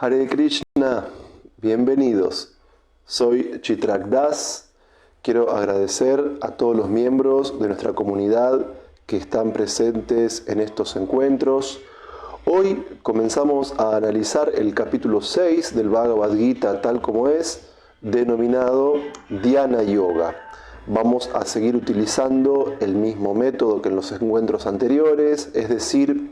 Hare Krishna, bienvenidos. Soy Chitrak Das. Quiero agradecer a todos los miembros de nuestra comunidad que están presentes en estos encuentros. Hoy comenzamos a analizar el capítulo 6 del Bhagavad Gita tal como es, denominado Dhyana Yoga. Vamos a seguir utilizando el mismo método que en los encuentros anteriores, es decir,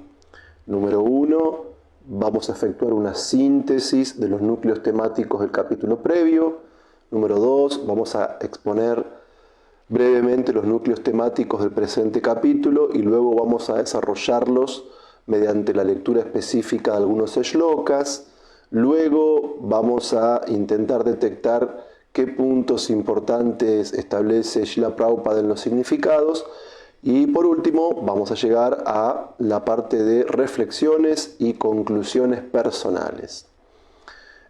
número 1, vamos a efectuar una síntesis de los núcleos temáticos del capítulo previo. Número 2, vamos a exponer brevemente los núcleos temáticos del presente capítulo y luego vamos a desarrollarlos mediante la lectura específica de algunos shlokas. Luego vamos a intentar detectar qué puntos importantes establece Srila Prabhupada en los significados. Y por último, vamos a llegar a la parte de reflexiones y conclusiones personales.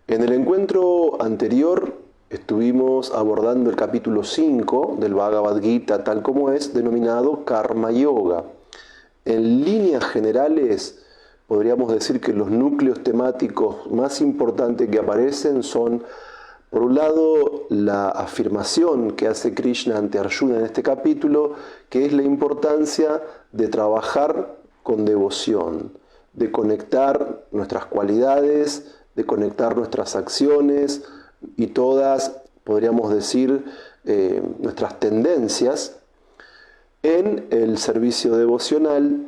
En el encuentro anterior estuvimos abordando el capítulo 5 del Bhagavad Gita tal como es, denominado Karma Yoga. En líneas generales, podríamos decir que los núcleos temáticos más importantes que aparecen son, por un lado, la afirmación que hace Krishna ante Arjuna en este capítulo, que es la importancia de trabajar con devoción, de conectar nuestras cualidades, de conectar nuestras acciones y todas, podríamos decir, nuestras tendencias en el servicio devocional.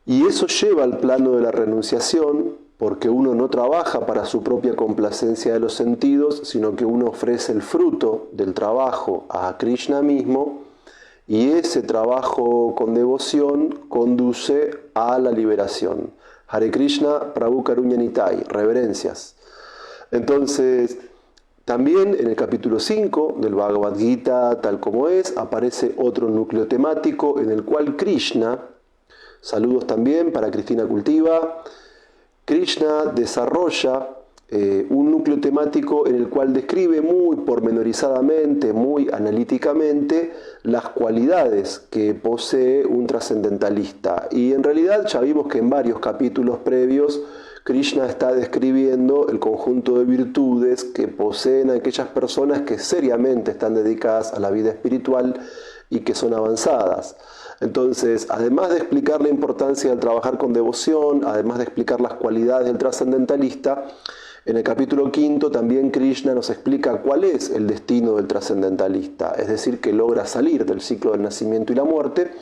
Y eso lleva al plano de la renunciación, porque uno no trabaja para su propia complacencia de los sentidos, sino que uno ofrece el fruto del trabajo a Krishna mismo, y ese trabajo con devoción conduce a la liberación. Hare Krishna, Prabhu Karuña Nitai, reverencias. Entonces, también en el capítulo 5 del Bhagavad Gita, tal como es, aparece otro núcleo temático en el cual Krishna, saludos también para Cristina Cultiva, Krishna desarrolla un núcleo temático en el cual describe muy pormenorizadamente, muy analíticamente, las cualidades que posee un trascendentalista. Y en realidad ya vimos que en varios capítulos previos Krishna está describiendo el conjunto de virtudes que poseen aquellas personas que seriamente están dedicadas a la vida espiritual y que son avanzadas. Entonces, además de explicar la importancia del trabajar con devoción, además de explicar las cualidades del trascendentalista, en el capítulo 5 también Krishna nos explica cuál es el destino del trascendentalista, es decir, que logra salir del ciclo del nacimiento y la muerte,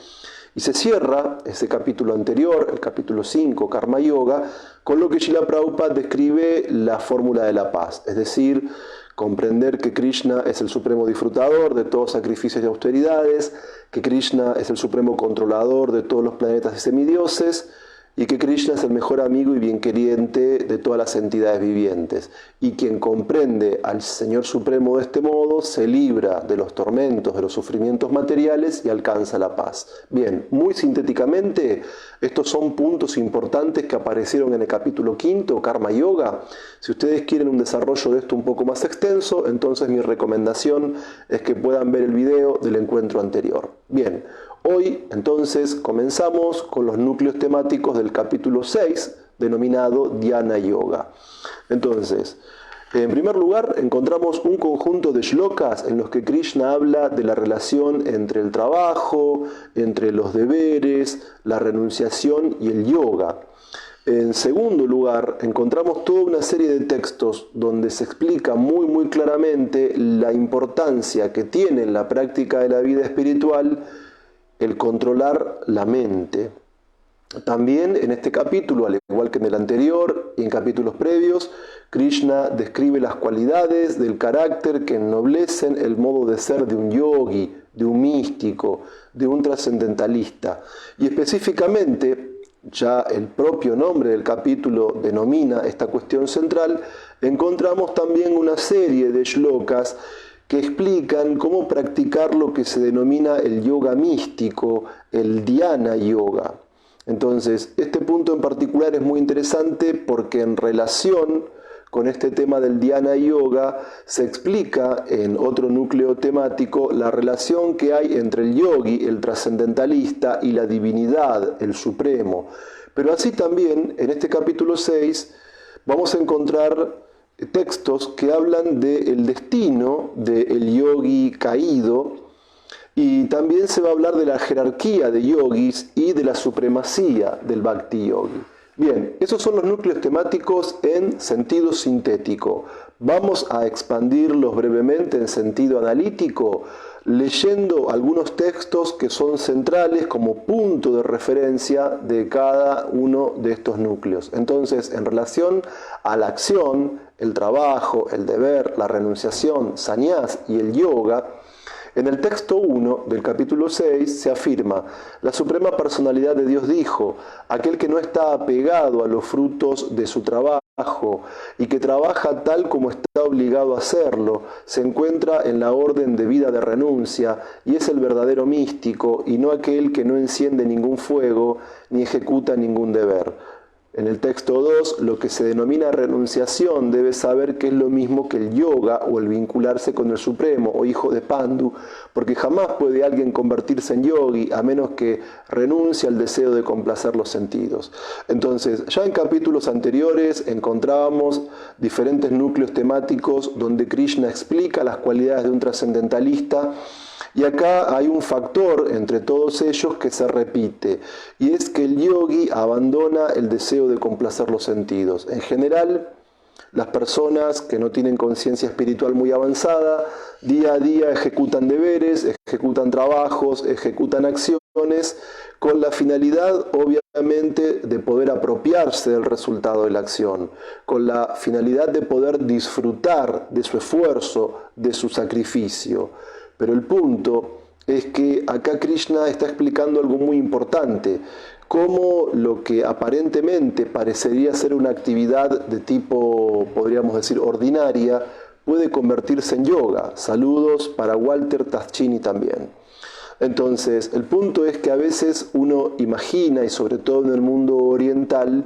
y se cierra ese capítulo anterior, el capítulo 5, Karma Yoga, con lo que Srila Prabhupada describe la fórmula de la paz, es decir, comprender que Krishna es el supremo disfrutador de todos sacrificios y austeridades, que Krishna es el supremo controlador de todos los planetas y semidioses, y que Krishna es el mejor amigo y bienqueriente de todas las entidades vivientes. Y quien comprende al Señor Supremo de este modo, se libra de los tormentos, de los sufrimientos materiales y alcanza la paz. Bien, muy sintéticamente, estos son puntos importantes que aparecieron en el capítulo 5, Karma Yoga. Si ustedes quieren un desarrollo de esto un poco más extenso, entonces mi recomendación es que puedan ver el video del encuentro anterior. Bien, hoy entonces comenzamos con los núcleos temáticos del capítulo 6, denominado Dhyana Yoga. Entonces, en primer lugar encontramos un conjunto de shlokas en los que Krishna habla de la relación entre el trabajo, entre los deberes, la renunciación y el yoga. En segundo lugar, encontramos toda una serie de textos donde se explica muy claramente la importancia que tiene en la práctica de la vida espiritual el controlar la mente. También en este capítulo, al igual que en el anterior y en capítulos previos, Krishna describe las cualidades del carácter que ennoblecen el modo de ser de un yogi, de un místico, de un trascendentalista. Y específicamente, ya el propio nombre del capítulo denomina esta cuestión central, encontramos también una serie de shlokas que explican cómo practicar lo que se denomina el yoga místico, el Dhyana Yoga. Entonces, este punto en particular es muy interesante porque en relación con este tema del Dhyana Yoga se explica en otro núcleo temático la relación que hay entre el yogi, el trascendentalista, y la divinidad, el supremo. Pero así también, en este capítulo 6, vamos a encontrar textos que hablan del destino del yogi caído, y también se va a hablar de la jerarquía de yogis y de la supremacía del Bhakti Yogi. Bien, esos son los núcleos temáticos en sentido sintético. Vamos a expandirlos brevemente en sentido analítico, leyendo algunos textos que son centrales como punto de referencia de cada uno de estos núcleos. Entonces, en relación a la acción, el trabajo, el deber, la renunciación, sannyas y el yoga, en el texto 1 del capítulo 6 se afirma: la Suprema Personalidad de Dios dijo, aquel que no está apegado a los frutos de su trabajo y que trabaja tal como está obligado a hacerlo, se encuentra en la orden de vida de renuncia y es el verdadero místico y no aquel que no enciende ningún fuego ni ejecuta ningún deber. En el texto 2, lo que se denomina renunciación debe saber que es lo mismo que el yoga o el vincularse con el Supremo o hijo de Pandu, porque jamás puede alguien convertirse en yogi a menos que renuncie al deseo de complacer los sentidos. Entonces, ya en capítulos anteriores encontrábamos diferentes núcleos temáticos donde Krishna explica las cualidades de un trascendentalista. Y acá hay un factor entre todos ellos que se repite, y es que el yogi abandona el deseo de complacer los sentidos. En general, las personas que no tienen conciencia espiritual muy avanzada, día a día ejecutan deberes, ejecutan trabajos, ejecutan acciones, con la finalidad, obviamente, de poder apropiarse del resultado de la acción, con la finalidad de poder disfrutar de su esfuerzo, de su sacrificio. Pero el punto es que acá Krishna está explicando algo muy importante, cómo lo que aparentemente parecería ser una actividad de tipo, podríamos decir, ordinaria, puede convertirse en yoga. Saludos para Walter Taschini también. Entonces, el punto es que a veces uno imagina, y sobre todo en el mundo oriental,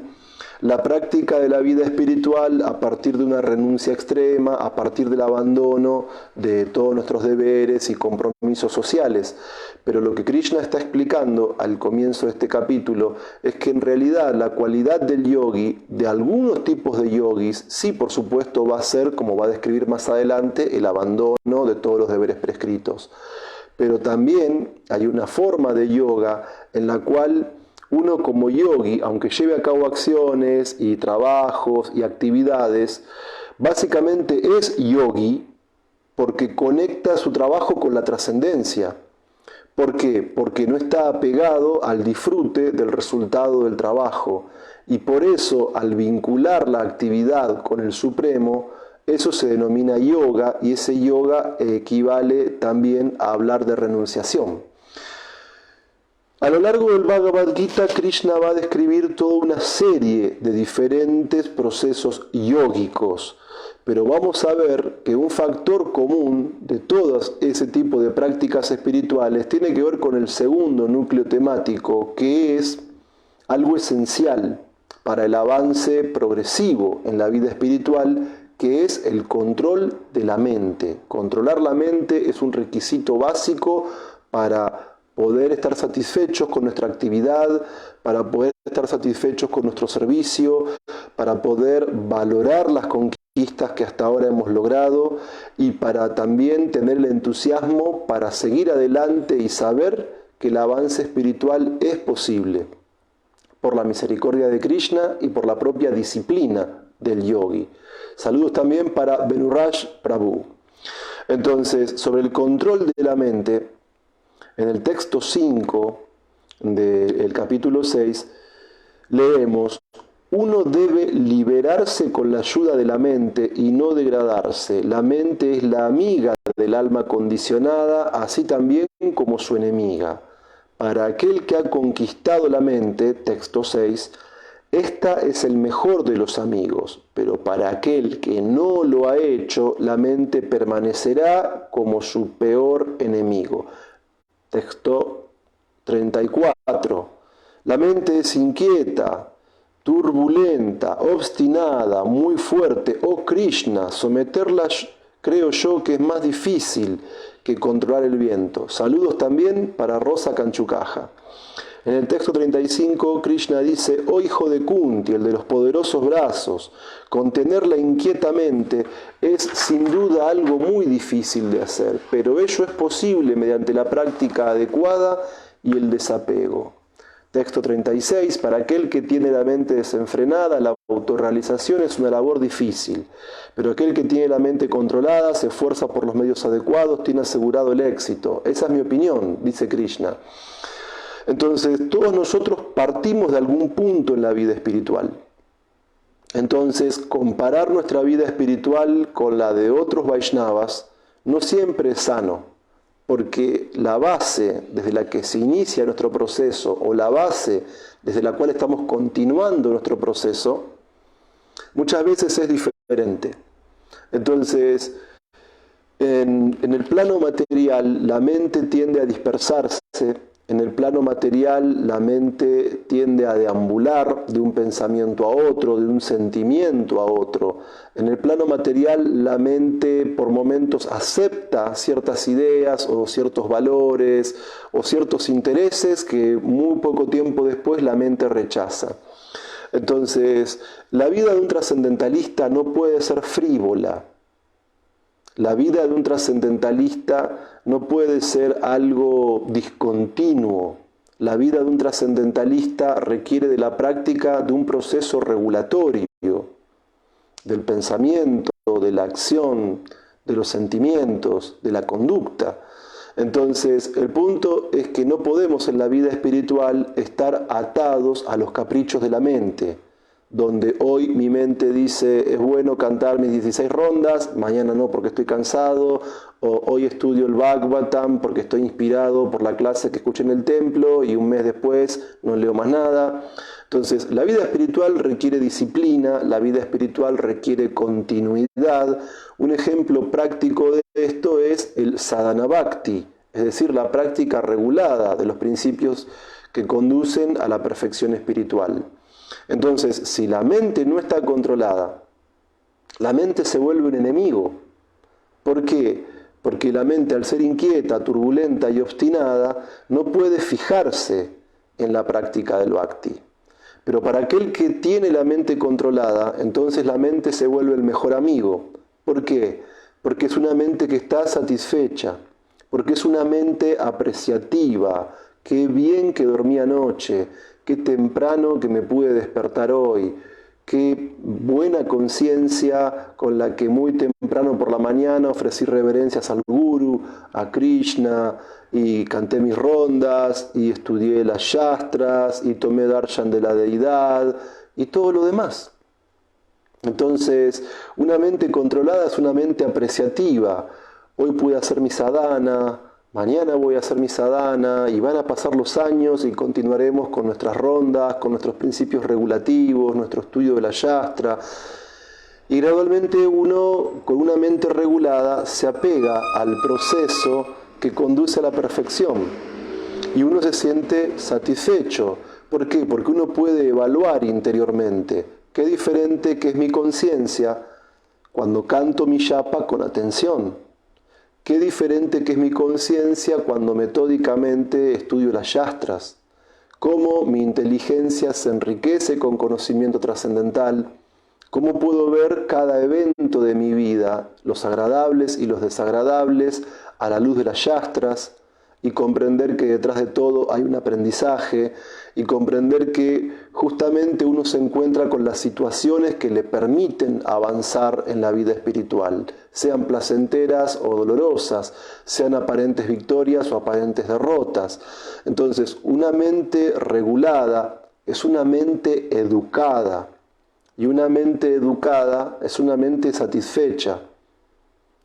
la práctica de la vida espiritual a partir de una renuncia extrema, a partir del abandono de todos nuestros deberes y compromisos sociales. Pero lo que Krishna está explicando al comienzo de este capítulo es que en realidad la cualidad del yogi, de algunos tipos de yogis, sí por supuesto va a ser, como va a describir más adelante, el abandono de todos los deberes prescritos. Pero también hay una forma de yoga en la cual uno como yogi, aunque lleve a cabo acciones y trabajos y actividades, básicamente es yogi porque conecta su trabajo con la trascendencia. ¿Por qué? Porque no está apegado al disfrute del resultado del trabajo. Y por eso, al vincular la actividad con el Supremo, eso se denomina yoga, y ese yoga equivale también a hablar de renunciación. A lo largo del Bhagavad Gita, Krishna va a describir toda una serie de diferentes procesos yógicos, pero vamos a ver que un factor común de todos ese tipo de prácticas espirituales tiene que ver con el segundo núcleo temático, que es algo esencial para el avance progresivo en la vida espiritual, que es el control de la mente. Controlar la mente es un requisito básico para poder estar satisfechos con nuestra actividad, para poder estar satisfechos con nuestro servicio, para poder valorar las conquistas que hasta ahora hemos logrado y para también tener el entusiasmo para seguir adelante y saber que el avance espiritual es posible por la misericordia de Krishna y por la propia disciplina del yogi. Saludos también para Benuraj Prabhu. Entonces, sobre el control de la mente, en el texto 5 del capítulo 6 leemos: uno debe liberarse con la ayuda de la mente y no degradarse. La mente es la amiga del alma condicionada, así también como su enemiga. Para aquel que ha conquistado la mente, texto 6, esta es el mejor de los amigos, pero para aquel que no lo ha hecho, la mente permanecerá como su peor enemigo. Texto 34. La mente es inquieta, turbulenta, obstinada, muy fuerte. Oh Krishna, someterla creo yo que es más difícil que controlar el viento. Saludos también para Rosa Canchucaja. En el texto 35, Krishna dice: «Oh hijo de Kunti, el de los poderosos brazos, contenerla inquietamente es sin duda algo muy difícil de hacer, pero ello es posible mediante la práctica adecuada y el desapego». Texto 36, para aquel que tiene la mente desenfrenada, la autorrealización es una labor difícil, pero aquel que tiene la mente controlada, se esfuerza por los medios adecuados, tiene asegurado el éxito. Esa es mi opinión, dice Krishna. Entonces, todos nosotros partimos de algún punto en la vida espiritual. Entonces, comparar nuestra vida espiritual con la de otros Vaishnavas no siempre es sano. Porque la base desde la que se inicia nuestro proceso o la base desde la cual estamos continuando nuestro proceso, muchas veces es diferente. Entonces, en el plano material la mente tiende a dispersarse, en el plano material la mente tiende a deambular de un pensamiento a otro, de un sentimiento a otro. En el plano material la mente por momentos acepta ciertas ideas o ciertos valores o ciertos intereses que muy poco tiempo después la mente rechaza. Entonces, la vida de un trascendentalista no puede ser frívola. La vida de un trascendentalista no puede ser algo discontinuo. La vida de un trascendentalista requiere de la práctica de un proceso regulatorio, del pensamiento, de la acción, de los sentimientos, de la conducta. Entonces, el punto es que no podemos en la vida espiritual estar atados a los caprichos de la mente, donde hoy mi mente dice: es bueno cantar mis 16 rondas, mañana no porque estoy cansado, o hoy estudio el Bhagavatam porque estoy inspirado por la clase que escuché en el templo y un mes después no leo más nada. Entonces, la vida espiritual requiere disciplina, la vida espiritual requiere continuidad. Un ejemplo práctico de esto es el sadhana bhakti, es decir, la práctica regulada de los principios que conducen a la perfección espiritual. Entonces, si la mente no está controlada, la mente se vuelve un enemigo. ¿Por qué? Porque la mente, al ser inquieta, turbulenta y obstinada, no puede fijarse en la práctica del bhakti. Pero para aquel que tiene la mente controlada, entonces la mente se vuelve el mejor amigo. ¿Por qué? Porque es una mente que está satisfecha, porque es una mente apreciativa. Qué bien que dormí anoche, qué temprano que me pude despertar hoy, qué buena conciencia con la que muy temprano por la mañana ofrecí reverencias al Guru, a Krishna, y canté mis rondas, y estudié las Shastras, y tomé darshan de la deidad, y todo lo demás. Entonces, una mente controlada es una mente apreciativa. Hoy pude hacer mi sadhana, mañana voy a hacer mi sadhana, y van a pasar los años y continuaremos con nuestras rondas, con nuestros principios regulativos, nuestro estudio de la Shastra. Y gradualmente uno, con una mente regulada, se apega al proceso que conduce a la perfección. Y uno se siente satisfecho. ¿Por qué? Porque uno puede evaluar interiormente qué diferente que es mi conciencia cuando canto mi japa con atención. Qué diferente que es mi conciencia cuando metódicamente estudio las Shastras. Cómo mi inteligencia se enriquece con conocimiento trascendental. Cómo puedo ver cada evento de mi vida, los agradables y los desagradables, a la luz de las Shastras, y comprender que detrás de todo hay un aprendizaje, y comprender que justamente uno se encuentra con las situaciones que le permiten avanzar en la vida espiritual, sean placenteras o dolorosas, sean aparentes victorias o aparentes derrotas. Entonces, una mente regulada es una mente educada, y una mente educada es una mente satisfecha,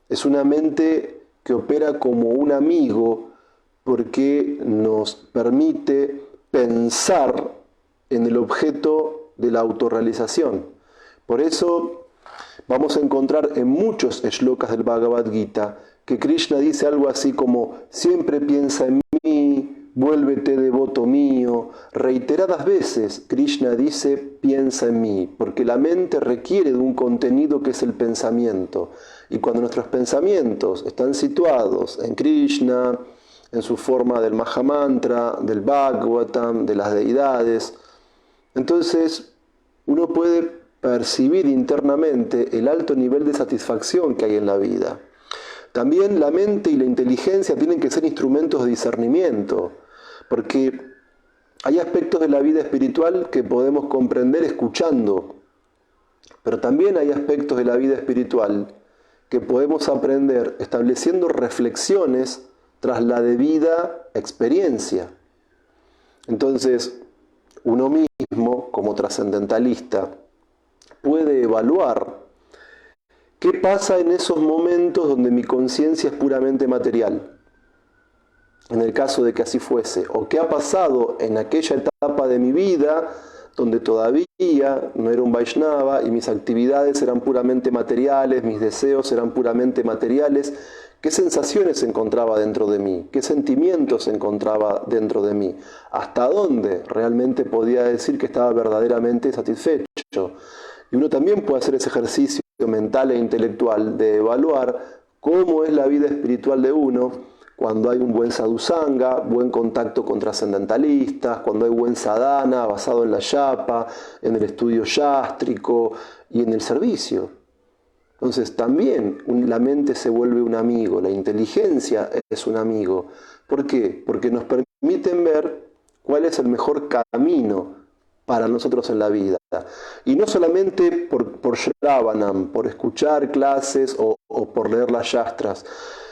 es una mente que opera como un amigo porque nos permite pensar en el objeto de la autorrealización. Por eso vamos a encontrar en muchos shlokas del Bhagavad Gita que Krishna dice algo así como: siempre piensa en mí, vuélvete devoto mío. Reiteradas veces Krishna dice: piensa en mí, porque la mente requiere de un contenido que es el pensamiento. Y cuando nuestros pensamientos están situados en Krishna, en su forma del Mahamantra, del Bhagavatam, de las deidades. Entonces, uno puede percibir internamente el alto nivel de satisfacción que hay en la vida. También la mente y la inteligencia tienen que ser instrumentos de discernimiento, porque hay aspectos de la vida espiritual que podemos comprender escuchando, pero también hay aspectos de la vida espiritual que podemos aprender estableciendo reflexiones tras la debida experiencia. Entonces, uno mismo, como trascendentalista, puede evaluar qué pasa en esos momentos donde mi conciencia es puramente material, en el caso de que así fuese, o qué ha pasado en aquella etapa de mi vida donde todavía no era un Vaishnava y mis actividades eran puramente materiales, mis deseos eran puramente materiales. ¿Qué sensaciones se encontraba dentro de mí? ¿Qué sentimientos se encontraba dentro de mí? ¿Hasta dónde realmente podía decir que estaba verdaderamente satisfecho? Y uno también puede hacer ese ejercicio mental e intelectual de evaluar cómo es la vida espiritual de uno cuando hay un buen sadhusanga, buen contacto con trascendentalistas, cuando hay buen sadhana basado en la yapa, en el estudio yástrico y en el servicio. Entonces también la mente se vuelve un amigo, la inteligencia es un amigo. ¿Por qué? Porque nos permiten ver cuál es el mejor camino para nosotros en la vida. Y no solamente por Shravanam, por escuchar clases o por leer las yastras,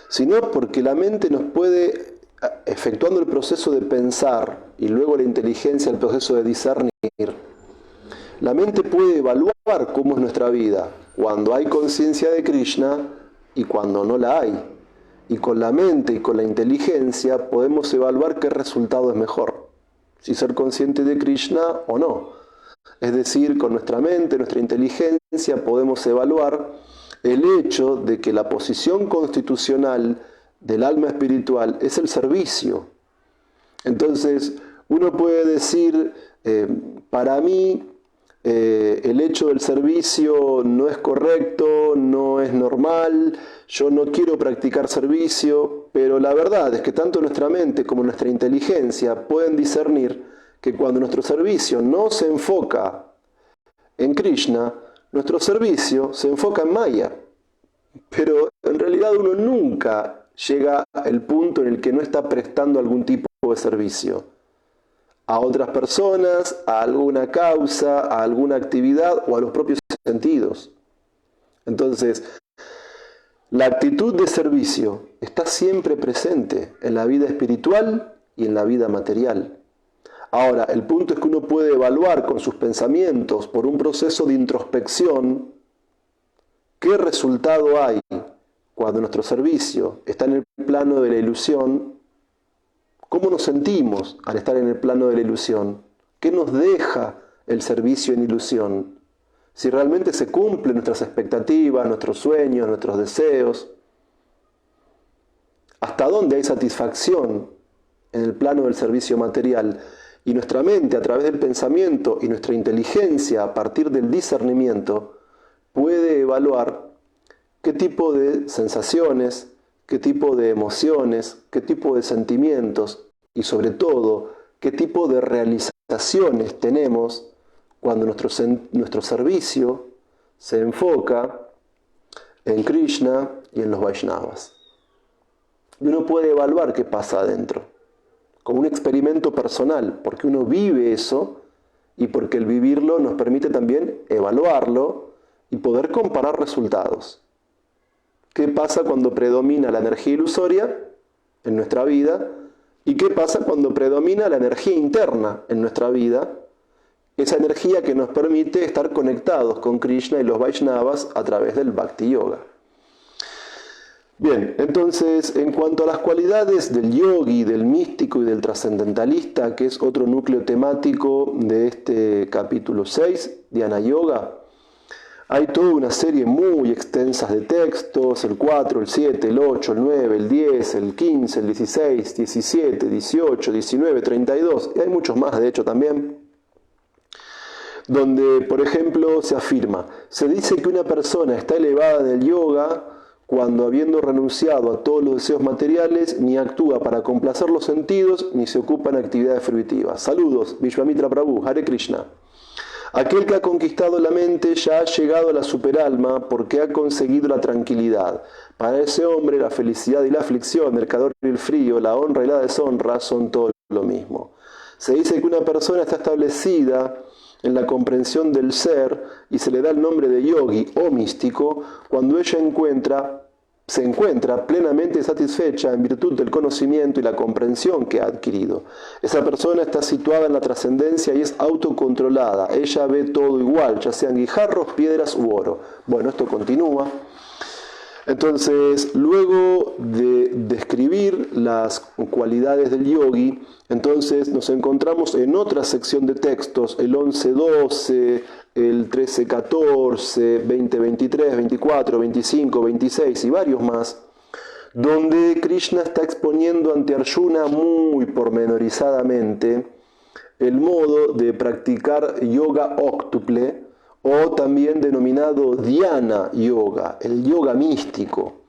sino porque la mente nos puede, efectuando el proceso de pensar y luego la inteligencia, el proceso de discernir, la mente puede evaluar cómo es nuestra vida, cuando hay conciencia de Krishna y cuando no la hay. Y con la mente y con la inteligencia podemos evaluar qué resultado es mejor, si ser consciente de Krishna o no. Es decir, con nuestra mente, nuestra inteligencia, podemos evaluar el hecho de que la posición constitucional del alma espiritual es el servicio. Entonces, uno puede decir, para mí, el hecho del servicio no es correcto, no es normal, yo no quiero practicar servicio, pero la verdad es que tanto nuestra mente como nuestra inteligencia pueden discernir que cuando nuestro servicio no se enfoca en Krishna, nuestro servicio se enfoca en Maya. Pero en realidad uno nunca llega al punto en el que no está prestando algún tipo de servicio a otras personas, a alguna causa, a alguna actividad o a los propios sentidos. Entonces, la actitud de servicio está siempre presente en la vida espiritual y en la vida material. Ahora, el punto es que uno puede evaluar con sus pensamientos por un proceso de introspección qué resultado hay cuando nuestro servicio está en el plano de la ilusión. ¿Cómo nos sentimos al estar en el plano de la ilusión? ¿Qué nos deja el servicio en ilusión? Si realmente se cumplen nuestras expectativas, nuestros sueños, nuestros deseos. ¿Hasta dónde hay satisfacción en el plano del servicio material? Y nuestra mente, a través del pensamiento, y nuestra inteligencia, a partir del discernimiento, puede evaluar qué tipo de sensaciones, qué tipo de emociones, qué tipo de sentimientos y sobre todo qué tipo de realizaciones tenemos cuando nuestro servicio se enfoca en Krishna y en los Vaishnavas. Y uno puede evaluar qué pasa adentro, como un experimento personal, porque uno vive eso y porque el vivirlo nos permite también evaluarlo y poder comparar resultados. ¿Qué pasa cuando predomina la energía ilusoria en nuestra vida? ¿Y qué pasa cuando predomina la energía interna en nuestra vida? Esa energía que nos permite estar conectados con Krishna y los Vaishnavas a través del Bhakti Yoga. Bien, entonces, en cuanto a las cualidades del yogi, del místico y del trascendentalista, que es otro núcleo temático de este capítulo 6, Dhyana Yoga, hay toda una serie muy extensa de textos, el 4, el 7, el 8, el 9, el 10, el 15, el 16, 17, 18, 19, 32, y hay muchos más de hecho también, donde, por ejemplo, se afirma, se dice que una persona está elevada en el yoga cuando habiendo renunciado a todos los deseos materiales, ni actúa para complacer los sentidos, ni se ocupa en actividades fruitivas. Saludos, Vishvamitra Prabhu, Hare Krishna. Aquel que ha conquistado la mente ya ha llegado a la superalma porque ha conseguido la tranquilidad. Para ese hombre la felicidad y la aflicción, el calor y el frío, la honra y la deshonra son todo lo mismo. Se dice que una persona está establecida en la comprensión del ser y se le da el nombre de yogi o místico cuando ella se encuentra plenamente satisfecha en virtud del conocimiento y la comprensión que ha adquirido. Esa persona está situada en la trascendencia y es autocontrolada. Ella ve todo igual, ya sean guijarros, piedras u oro. Bueno, esto continúa. Entonces, luego de describir las cualidades del yogi, entonces nos encontramos en otra sección de textos, el 11.12, el 13.14, 20.23, 24, 25, 26 y varios más, donde Krishna está exponiendo ante Arjuna muy pormenorizadamente el modo de practicar yoga óctuple, o también denominado Dhyana Yoga, el yoga místico.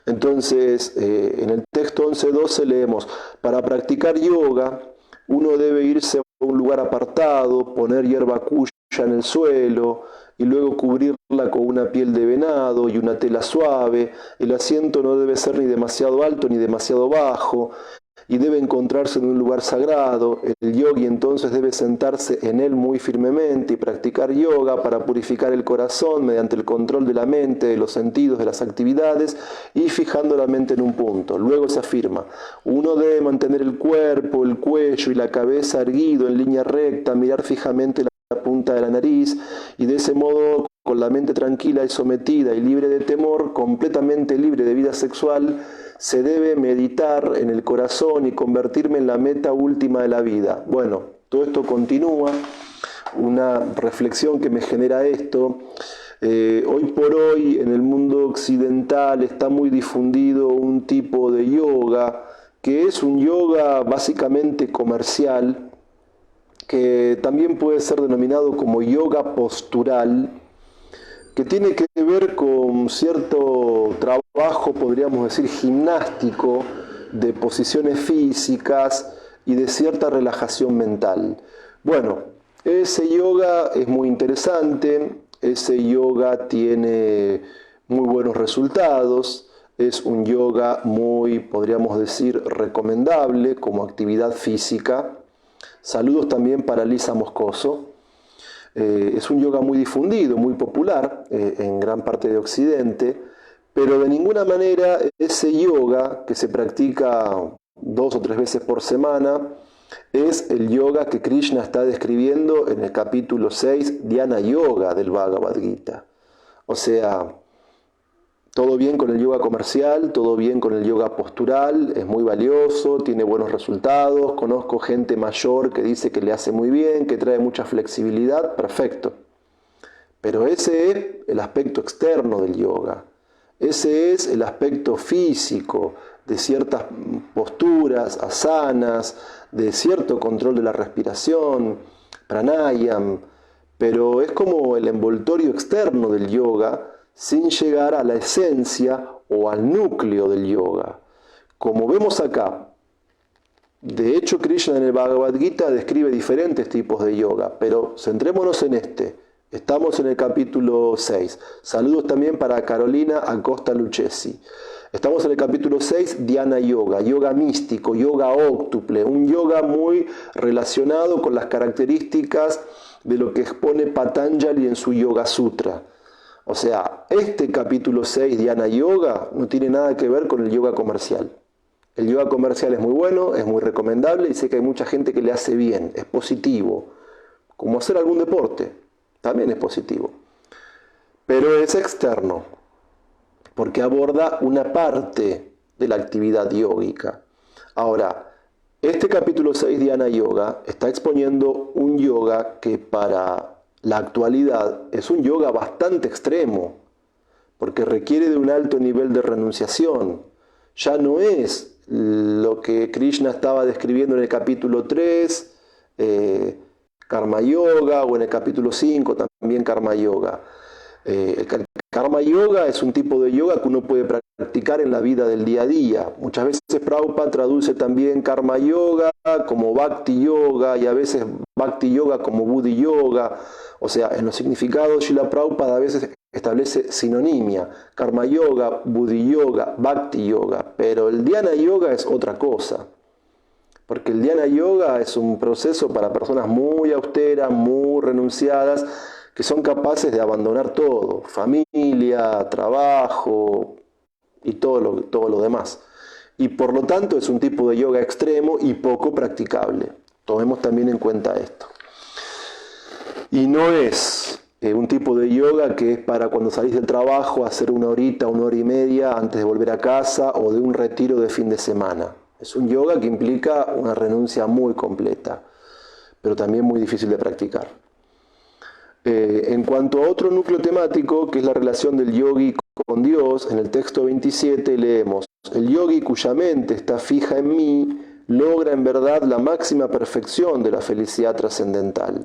Entonces, en el texto 11.12 leemos, para practicar yoga, uno debe irse a un lugar apartado, poner hierba cuya en el suelo, y luego cubrirla con una piel de venado y una tela suave. El asiento no debe ser ni demasiado alto ni demasiado bajo, y debe encontrarse en un lugar sagrado. El yogi entonces debe sentarse en él muy firmemente y practicar yoga para purificar el corazón mediante el control de la mente, de los sentidos, de las actividades y fijando la mente en un punto. Luego se afirma, uno debe mantener el cuerpo, el cuello y la cabeza erguido en línea recta, mirar fijamente la punta de la nariz y de ese modo, con la mente tranquila y sometida y libre de temor, completamente libre de vida sexual, se debe meditar en el corazón y convertirme en la meta última de la vida. Bueno, todo esto continúa, una reflexión que me genera esto. Hoy por hoy en el mundo occidental está muy difundido un tipo de yoga, que es un yoga básicamente comercial, que también puede ser denominado como yoga postural, que tiene que ver con cierto trabajo, podríamos decir, gimnástico, de posiciones físicas y de cierta relajación mental. Bueno, ese yoga es muy interesante, ese yoga tiene muy buenos resultados, es un yoga muy, podríamos decir, recomendable como actividad física. Saludos también para Lisa Moscoso. Es un yoga muy difundido, muy popular en gran parte de Occidente, pero de ninguna manera ese yoga que se practica 2 o 3 veces por semana es el yoga que Krishna está describiendo en el capítulo 6, Dhyana Yoga del Bhagavad Gita. O sea, todo bien con el yoga comercial, todo bien con el yoga postural, es muy valioso, tiene buenos resultados, conozco gente mayor que dice que le hace muy bien, que trae mucha flexibilidad, perfecto. Pero ese es el aspecto externo del yoga, ese es el aspecto físico de ciertas posturas, asanas, de cierto control de la respiración, pranayam, pero es como el envoltorio externo del yoga, sin llegar a la esencia o al núcleo del yoga. Como vemos acá, de hecho Krishna en el Bhagavad Gita describe diferentes tipos de yoga, pero centrémonos en este. Estamos en el capítulo 6. Saludos también para Carolina Acosta Lucchesi. Estamos en el capítulo 6, Dhyana Yoga, yoga místico, yoga óctuple, un yoga muy relacionado con las características de lo que expone Patanjali en su Yoga Sutra. O sea, este capítulo 6, Dhyana Yoga, no tiene nada que ver con el yoga comercial. El yoga comercial es muy bueno, es muy recomendable y sé que hay mucha gente que le hace bien, es positivo. Como hacer algún deporte, también es positivo. Pero es externo, porque aborda una parte de la actividad yógica. Ahora, este capítulo 6, Dhyana Yoga, está exponiendo un yoga que para la actualidad es un yoga bastante extremo, porque requiere de un alto nivel de renunciación. Ya no es lo que Krishna estaba describiendo en el capítulo 3, Karma Yoga, o en el capítulo 5 también Karma Yoga. El Karma Karma Yoga es un tipo de yoga que uno puede practicar en la vida del día a día. Muchas veces Prabhupada traduce también Karma Yoga como Bhakti Yoga y a veces Bhakti Yoga como Buddhi Yoga. O sea, en los significados Srila Prabhupada a veces establece sinonimia. Karma Yoga, Buddhi Yoga, Bhakti Yoga. Pero el Dhyana Yoga es otra cosa. Porque el Dhyana Yoga es un proceso para personas muy austeras, muy renunciadas, que son capaces de abandonar todo, familia, trabajo y todo lo demás. Y por lo tanto es un tipo de yoga extremo y poco practicable. Tomemos también en cuenta esto. Y no es un tipo de yoga que es para cuando salís del trabajo hacer una hora y media antes de volver a casa o de un retiro de fin de semana. Es un yoga que implica una renuncia muy completa, pero también muy difícil de practicar. En cuanto a otro núcleo temático, que es la relación del yogi con Dios, en el texto 27 leemos: el yogi cuya mente está fija en mí, logra en verdad la máxima perfección de la felicidad trascendental.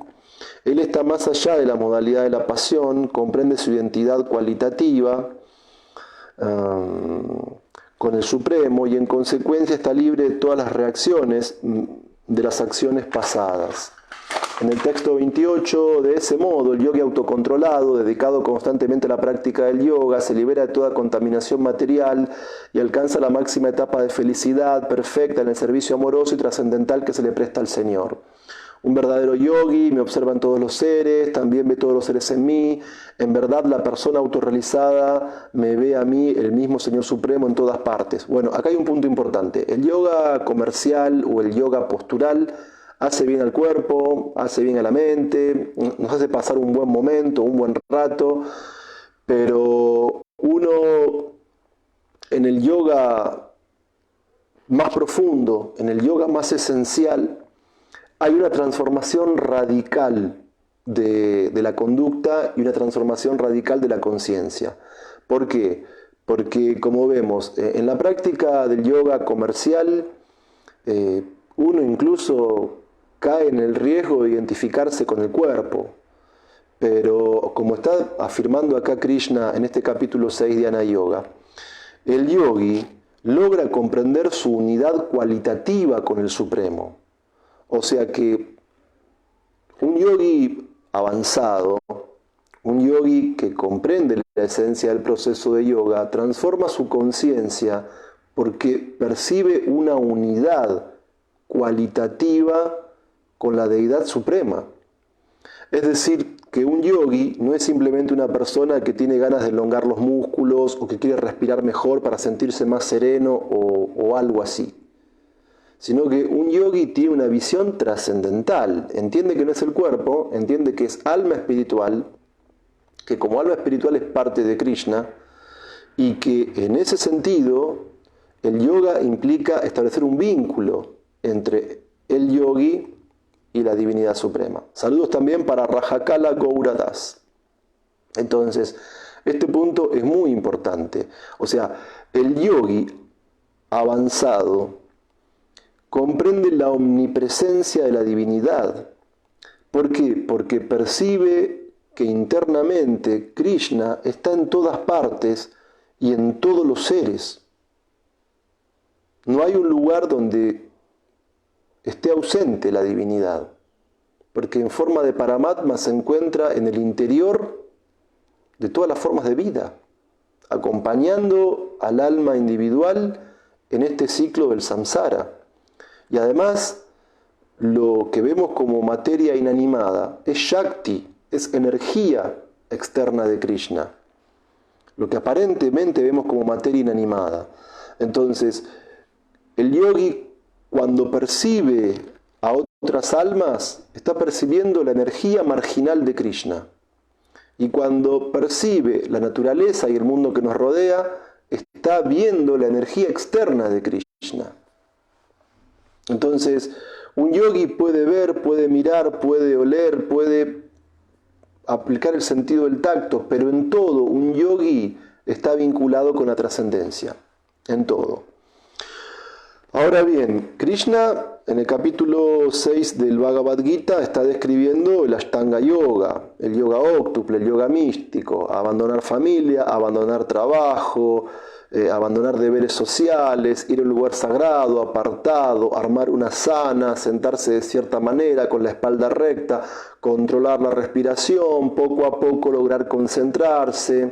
Él está más allá de la modalidad de la pasión, comprende su identidad cualitativa con el Supremo y en consecuencia está libre de todas las reacciones de las acciones pasadas. En el texto 28, de ese modo, el yogi autocontrolado, dedicado constantemente a la práctica del yoga, se libera de toda contaminación material y alcanza la máxima etapa de felicidad perfecta en el servicio amoroso y trascendental que se le presta al Señor. Un verdadero yogi me observa en todos los seres, también ve todos los seres en mí. En verdad, la persona autorrealizada me ve a mí, el mismo Señor Supremo, en todas partes. Bueno, acá hay un punto importante. El yoga comercial o el yoga postural hace bien al cuerpo, hace bien a la mente, nos hace pasar un buen momento, un buen rato, pero uno en el yoga más profundo, en el yoga más esencial, hay una transformación radical de la conducta y una transformación radical de la conciencia. ¿Por qué? Porque, como vemos, en la práctica del yoga comercial, uno incluso cae en el riesgo de identificarse con el cuerpo. Pero, como está afirmando acá Krishna en este capítulo 6 de Dhyana Yoga, el yogi logra comprender su unidad cualitativa con el Supremo. O sea que un yogi avanzado, un yogi que comprende la esencia del proceso de yoga, transforma su conciencia porque percibe una unidad cualitativa con la deidad suprema. Es decir, que un yogi no es simplemente una persona que tiene ganas de elongar los músculos o que quiere respirar mejor para sentirse más sereno o algo así. Sino que un yogi tiene una visión trascendental, entiende que no es el cuerpo, entiende que es alma espiritual, que como alma espiritual es parte de Krishna, y que en ese sentido el yoga implica establecer un vínculo entre el yogi y la divinidad suprema. Saludos también para Rajakala Gauradas. Entonces, este punto es muy importante. O sea, el yogi avanzado comprende la omnipresencia de la divinidad. ¿Por qué? Porque percibe que internamente Krishna está en todas partes y en todos los seres. No hay un lugar donde esté ausente la divinidad, porque en forma de Paramatma se encuentra en el interior de todas las formas de vida, acompañando al alma individual en este ciclo del samsara. Y además, lo que vemos como materia inanimada es Shakti, es energía externa de Krishna. Lo que aparentemente vemos como materia inanimada. Entonces, el yogi, cuando percibe a otras almas, está percibiendo la energía marginal de Krishna. Y cuando percibe la naturaleza y el mundo que nos rodea, está viendo la energía externa de Krishna. Entonces, un yogi puede ver, puede mirar, puede oler, puede aplicar el sentido del tacto, pero en todo un yogi está vinculado con la trascendencia, en todo. Ahora bien, Krishna En el capítulo 6 del Bhagavad Gita está describiendo el Ashtanga Yoga, el yoga óctuple, el yoga místico, abandonar familia, abandonar trabajo, abandonar deberes sociales, ir a un lugar sagrado, apartado, armar una asana, sentarse de cierta manera con la espalda recta, controlar la respiración, poco a poco lograr concentrarse,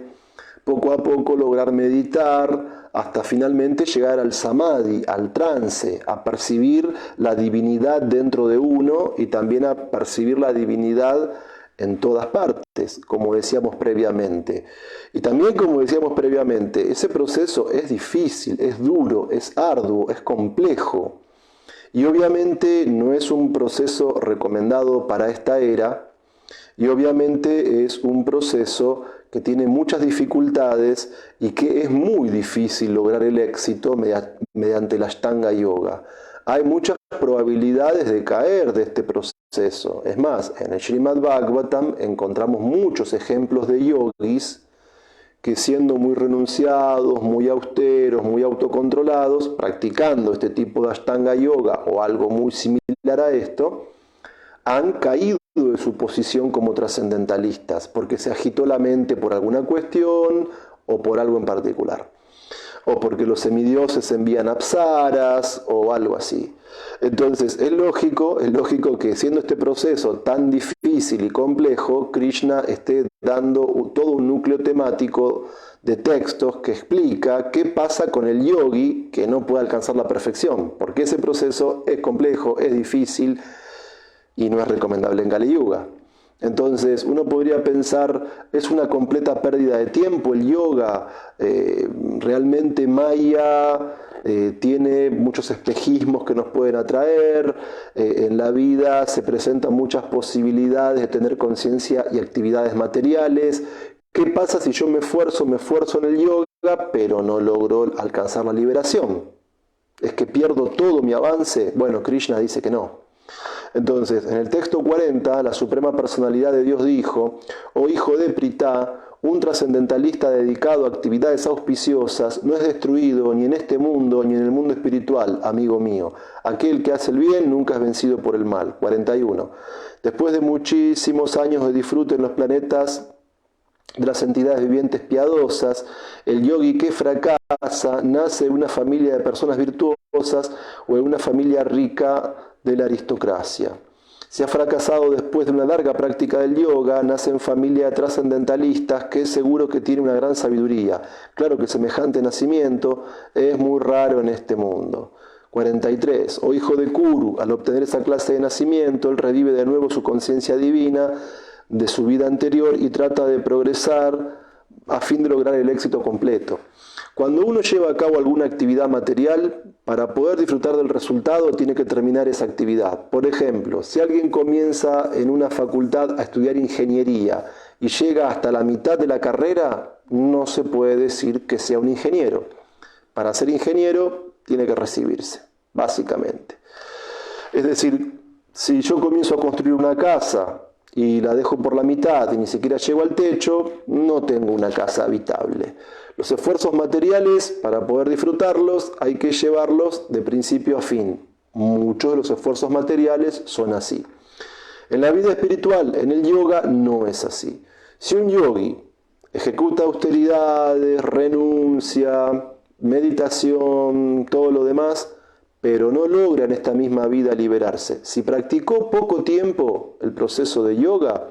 poco a poco lograr meditar, hasta finalmente llegar al samadhi, al trance, a percibir la divinidad dentro de uno y también a percibir la divinidad en todas partes, como decíamos previamente. Y también, como decíamos previamente, ese proceso es difícil, es duro, es arduo, es complejo. Y obviamente no es un proceso recomendado para esta era, y obviamente es un proceso que tiene muchas dificultades y que es muy difícil lograr el éxito mediante la Ashtanga Yoga. Hay muchas probabilidades de caer de este proceso. Es más, en el Srimad Bhagavatam encontramos muchos ejemplos de yogis que, siendo muy renunciados, muy austeros, muy autocontrolados, practicando este tipo de Ashtanga Yoga o algo muy similar a esto, han caído de su posición como trascendentalistas, porque se agitó la mente por alguna cuestión o por algo en particular, o porque los semidioses envían apsaras o algo así. Entonces es lógico que, siendo este proceso tan difícil y complejo, Krishna esté dando todo un núcleo temático de textos que explica qué pasa con el yogi que no puede alcanzar la perfección, porque ese proceso es complejo, es difícil y no es recomendable en Kali Yuga. Entonces uno podría pensar, es una completa pérdida de tiempo el yoga, realmente Maya tiene muchos espejismos que nos pueden atraer, en la vida se presentan muchas posibilidades de tener conciencia y actividades materiales. ¿Qué pasa si yo me esfuerzo en el yoga, pero no logro alcanzar la liberación? ¿Es que pierdo todo mi avance? Bueno, Krishna dice que no. Entonces, en el texto 40, la Suprema Personalidad de Dios dijo: «Oh hijo de Pritá, un trascendentalista dedicado a actividades auspiciosas no es destruido ni en este mundo ni en el mundo espiritual, amigo mío. Aquel que hace el bien nunca es vencido por el mal». 41. Después de muchísimos años de disfrute en los planetas de las entidades vivientes piadosas, el yogi que fracasa nace en una familia de personas virtuosas o en una familia rica de la aristocracia. Si ha fracasado después de una larga práctica del yoga, nace en familia de trascendentalistas que es seguro que tiene una gran sabiduría. Claro que semejante nacimiento es muy raro en este mundo. 43. O hijo de Kuru, al obtener esa clase de nacimiento, él revive de nuevo su conciencia divina de su vida anterior y trata de progresar a fin de lograr el éxito completo. Cuando uno lleva a cabo alguna actividad material, para poder disfrutar del resultado tiene que terminar esa actividad. Por ejemplo, si alguien comienza en una facultad a estudiar ingeniería y llega hasta la mitad de la carrera, no se puede decir que sea un ingeniero. Para ser ingeniero tiene que recibirse, básicamente. Es decir, si yo comienzo a construir una casa y la dejo por la mitad y ni siquiera llego al techo, no tengo una casa habitable. Los esfuerzos materiales, para poder disfrutarlos, hay que llevarlos de principio a fin. Muchos de los esfuerzos materiales son así. En la vida espiritual, en el yoga, no es así. Si un yogi ejecuta austeridades, renuncia, meditación, todo lo demás, pero no logra en esta misma vida liberarse, si practicó poco tiempo el proceso de yoga,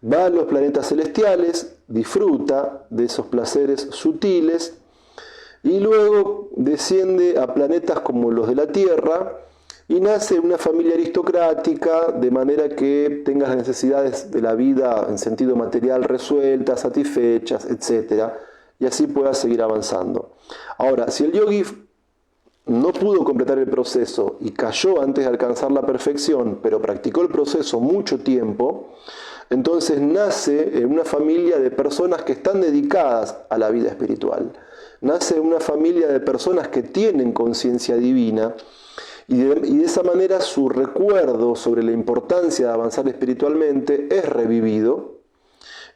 va a los planetas celestiales, disfruta de esos placeres sutiles y luego desciende a planetas como los de la Tierra y nace en una familia aristocrática, de manera que tenga las necesidades de la vida en sentido material resueltas, satisfechas, etc. Y así pueda seguir avanzando. Ahora, si el yogi no pudo completar el proceso y cayó antes de alcanzar la perfección, pero practicó el proceso mucho tiempo, entonces nace en una familia de personas que están dedicadas a la vida espiritual. Nace en una familia de personas que tienen conciencia divina y de esa manera su recuerdo sobre la importancia de avanzar espiritualmente es revivido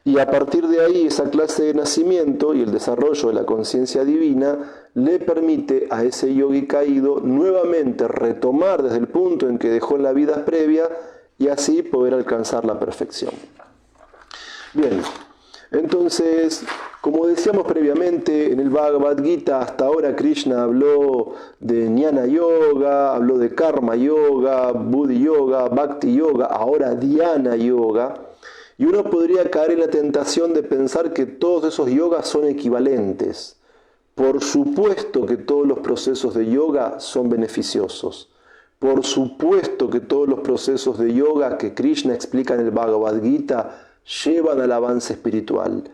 Y a partir de ahí, esa clase de nacimiento y el desarrollo de la conciencia divina le permite a ese yogi caído nuevamente retomar desde el punto en que dejó en la vida previa y así poder alcanzar la perfección. Bien, entonces, como decíamos previamente, en el Bhagavad Gita hasta ahora Krishna habló de Jnana Yoga, habló de Karma Yoga, Buddhi Yoga, Bhakti Yoga, ahora Dhyana Yoga. Y uno podría caer en la tentación de pensar que todos esos yogas son equivalentes. Por supuesto que todos los procesos de yoga son beneficiosos. Por supuesto que todos los procesos de yoga que Krishna explica en el Bhagavad Gita llevan al avance espiritual.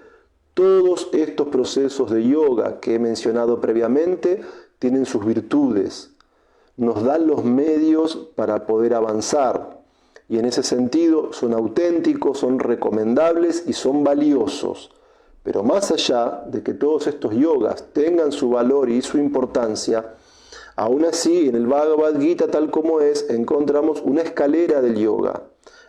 Todos estos procesos de yoga que he mencionado previamente tienen sus virtudes. Nos dan los medios para poder avanzar. Y en ese sentido son auténticos, son recomendables y son valiosos. Pero más allá de que todos estos yogas tengan su valor y su importancia, aún así en el Bhagavad Gita tal como es, encontramos una escalera del yoga.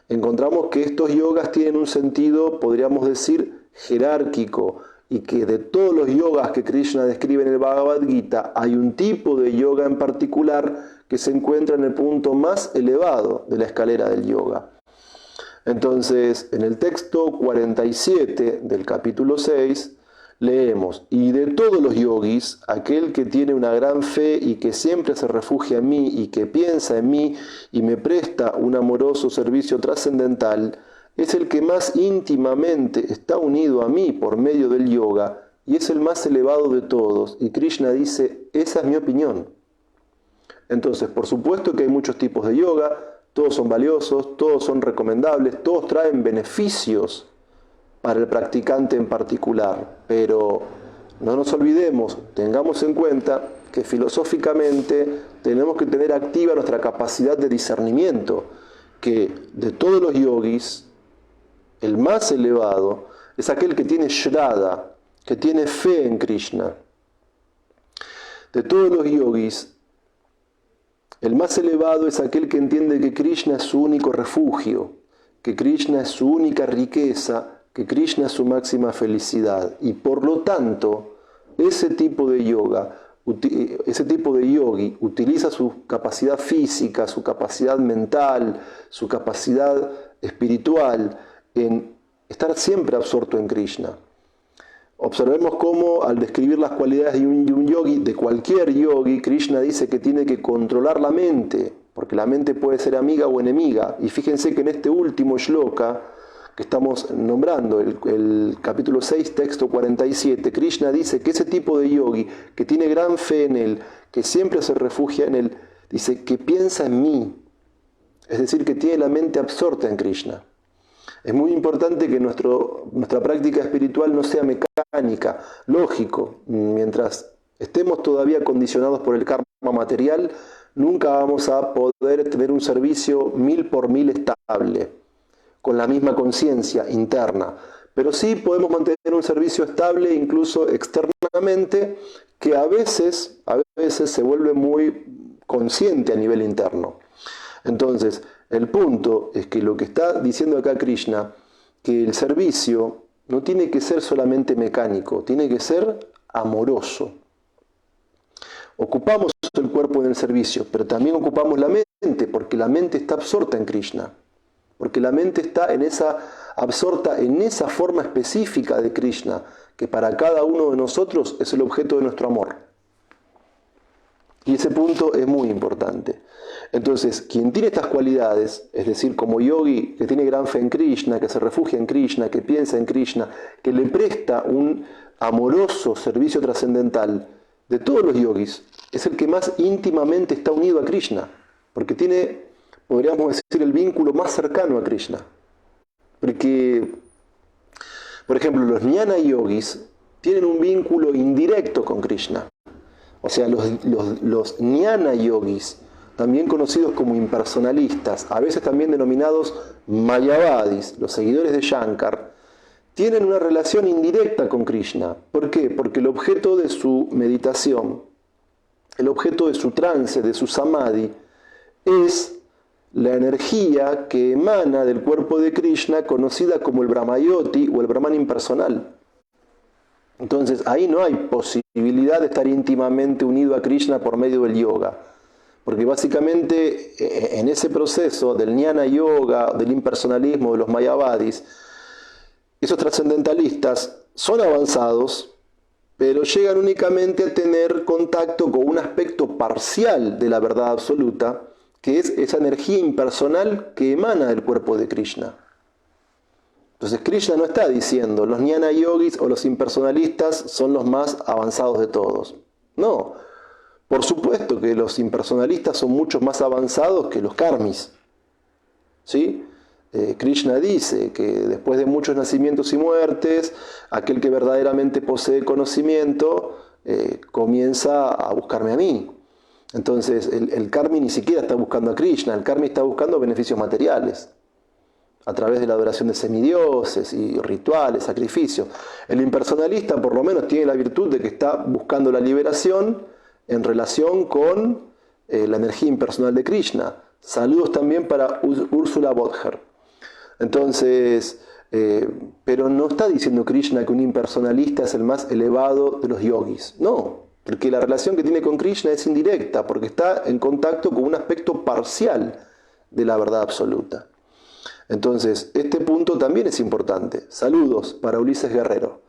Encontramos que estos yogas tienen un sentido, podríamos decir, jerárquico, y que de todos los yogas que Krishna describe en el Bhagavad Gita, hay un tipo de yoga en particular que se encuentra en el punto más elevado de la escalera del yoga. Entonces, en el texto 47 del capítulo 6, leemos: y de todos los yogis, aquel que tiene una gran fe y que siempre se refugia en mí y que piensa en mí y me presta un amoroso servicio trascendental, es el que más íntimamente está unido a mí por medio del yoga y es el más elevado de todos. Y Krishna dice, esa es mi opinión. Entonces, por supuesto que hay muchos tipos de yoga, todos son valiosos, todos son recomendables, todos traen beneficios para el practicante en particular, pero no nos olvidemos, tengamos en cuenta que filosóficamente tenemos que tener activa nuestra capacidad de discernimiento, que de todos los yogis, el más elevado es aquel que tiene shraddha, que tiene fe en Krishna. De todos los yogis, el más elevado es aquel que entiende que Krishna es su único refugio, que Krishna es su única riqueza, que Krishna es su máxima felicidad. Y por lo tanto, ese tipo de yogi utiliza su capacidad física, su capacidad mental, su capacidad espiritual en estar siempre absorto en Krishna. Observemos cómo al describir las cualidades de un yogi, de cualquier yogi, Krishna dice que tiene que controlar la mente, porque la mente puede ser amiga o enemiga. Y fíjense que en este último shloka que estamos nombrando, el capítulo 6, texto 47, Krishna dice que ese tipo de yogi, que tiene gran fe en él, que siempre se refugia en él, dice que piensa en mí, es decir, que tiene la mente absorta en Krishna. Es muy importante que nuestra práctica espiritual no sea mecánica, lógico. Mientras estemos todavía condicionados por el karma material, nunca vamos a poder tener un servicio 1000 por 1000 estable, con la misma conciencia interna. Pero sí podemos mantener un servicio estable incluso externamente, que a veces se vuelve muy consciente a nivel interno. Entonces, el punto es que lo que está diciendo acá Krishna, que el servicio no tiene que ser solamente mecánico, tiene que ser amoroso. Ocupamos el cuerpo en el servicio, pero también ocupamos la mente, porque la mente está absorta en Krishna. Porque la mente está absorta en esa forma específica de Krishna, que para cada uno de nosotros es el objeto de nuestro amor. Y ese punto es muy importante. Entonces, quien tiene estas cualidades, es decir, como yogi que tiene gran fe en Krishna, que se refugia en Krishna, que piensa en Krishna, que le presta un amoroso servicio trascendental, de todos los yogis, es el que más íntimamente está unido a Krishna, porque tiene, podríamos decir, el vínculo más cercano a Krishna. Porque, por ejemplo, los jnana yogis tienen un vínculo indirecto con Krishna. O sea, los jnana yogis, también conocidos como impersonalistas, a veces también denominados mayavadis, los seguidores de Shankar, tienen una relación indirecta con Krishna. ¿Por qué? Porque el objeto de su meditación, el objeto de su trance, de su samadhi, es la energía que emana del cuerpo de Krishna, conocida como el Brahmayoti o el Brahman impersonal. Entonces ahí no hay posibilidad de estar íntimamente unido a Krishna por medio del yoga. Porque básicamente en ese proceso del Jnana Yoga, del impersonalismo, de los Mayavadis, esos trascendentalistas son avanzados, pero llegan únicamente a tener contacto con un aspecto parcial de la verdad absoluta, que es esa energía impersonal que emana del cuerpo de Krishna. Entonces Krishna no está diciendo los Jnana Yogis o los impersonalistas son los más avanzados de todos. No, por supuesto que los impersonalistas son mucho más avanzados que los karmis. ¿Sí? Krishna dice que después de muchos nacimientos y muertes, aquel que verdaderamente posee conocimiento comienza a buscarme a mí. Entonces el karmi ni siquiera está buscando a Krishna, el karmi está buscando beneficios materiales a través de la adoración de semidioses y rituales, sacrificios. El impersonalista por lo menos tiene la virtud de que está buscando la liberación en relación con la energía impersonal de Krishna. Saludos también para Úrsula Bodger. Entonces, pero no está diciendo Krishna que un impersonalista es el más elevado de los yogis. No, porque la relación que tiene con Krishna es indirecta, porque está en contacto con un aspecto parcial de la verdad absoluta. Entonces, este punto también es importante. Saludos para Ulises Guerrero.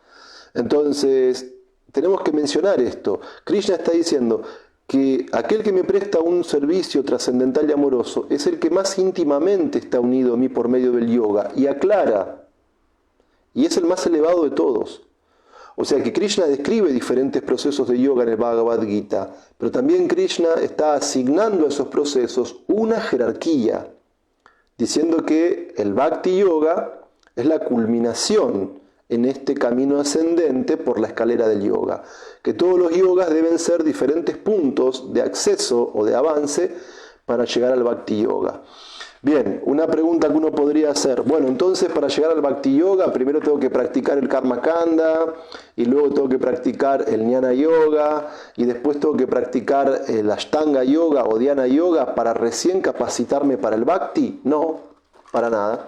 Entonces, tenemos que mencionar esto. Krishna está diciendo que aquel que me presta un servicio trascendental y amoroso es el que más íntimamente está unido a mí por medio del yoga, y aclara, y es el más elevado de todos. O sea que Krishna describe diferentes procesos de yoga en el Bhagavad Gita, pero también Krishna está asignando a esos procesos una jerarquía, diciendo que el Bhakti Yoga es la culminación en este camino ascendente por la escalera del yoga, que todos los yogas deben ser diferentes puntos de acceso o de avance para llegar al Bhakti Yoga. Bien, una pregunta que uno podría hacer, bueno, entonces para llegar al Bhakti Yoga primero tengo que practicar el Karma Kanda, y luego tengo que practicar el Jnana Yoga, y después tengo que practicar el Ashtanga Yoga o Dhyana Yoga para recién capacitarme para el Bhakti. No, para nada.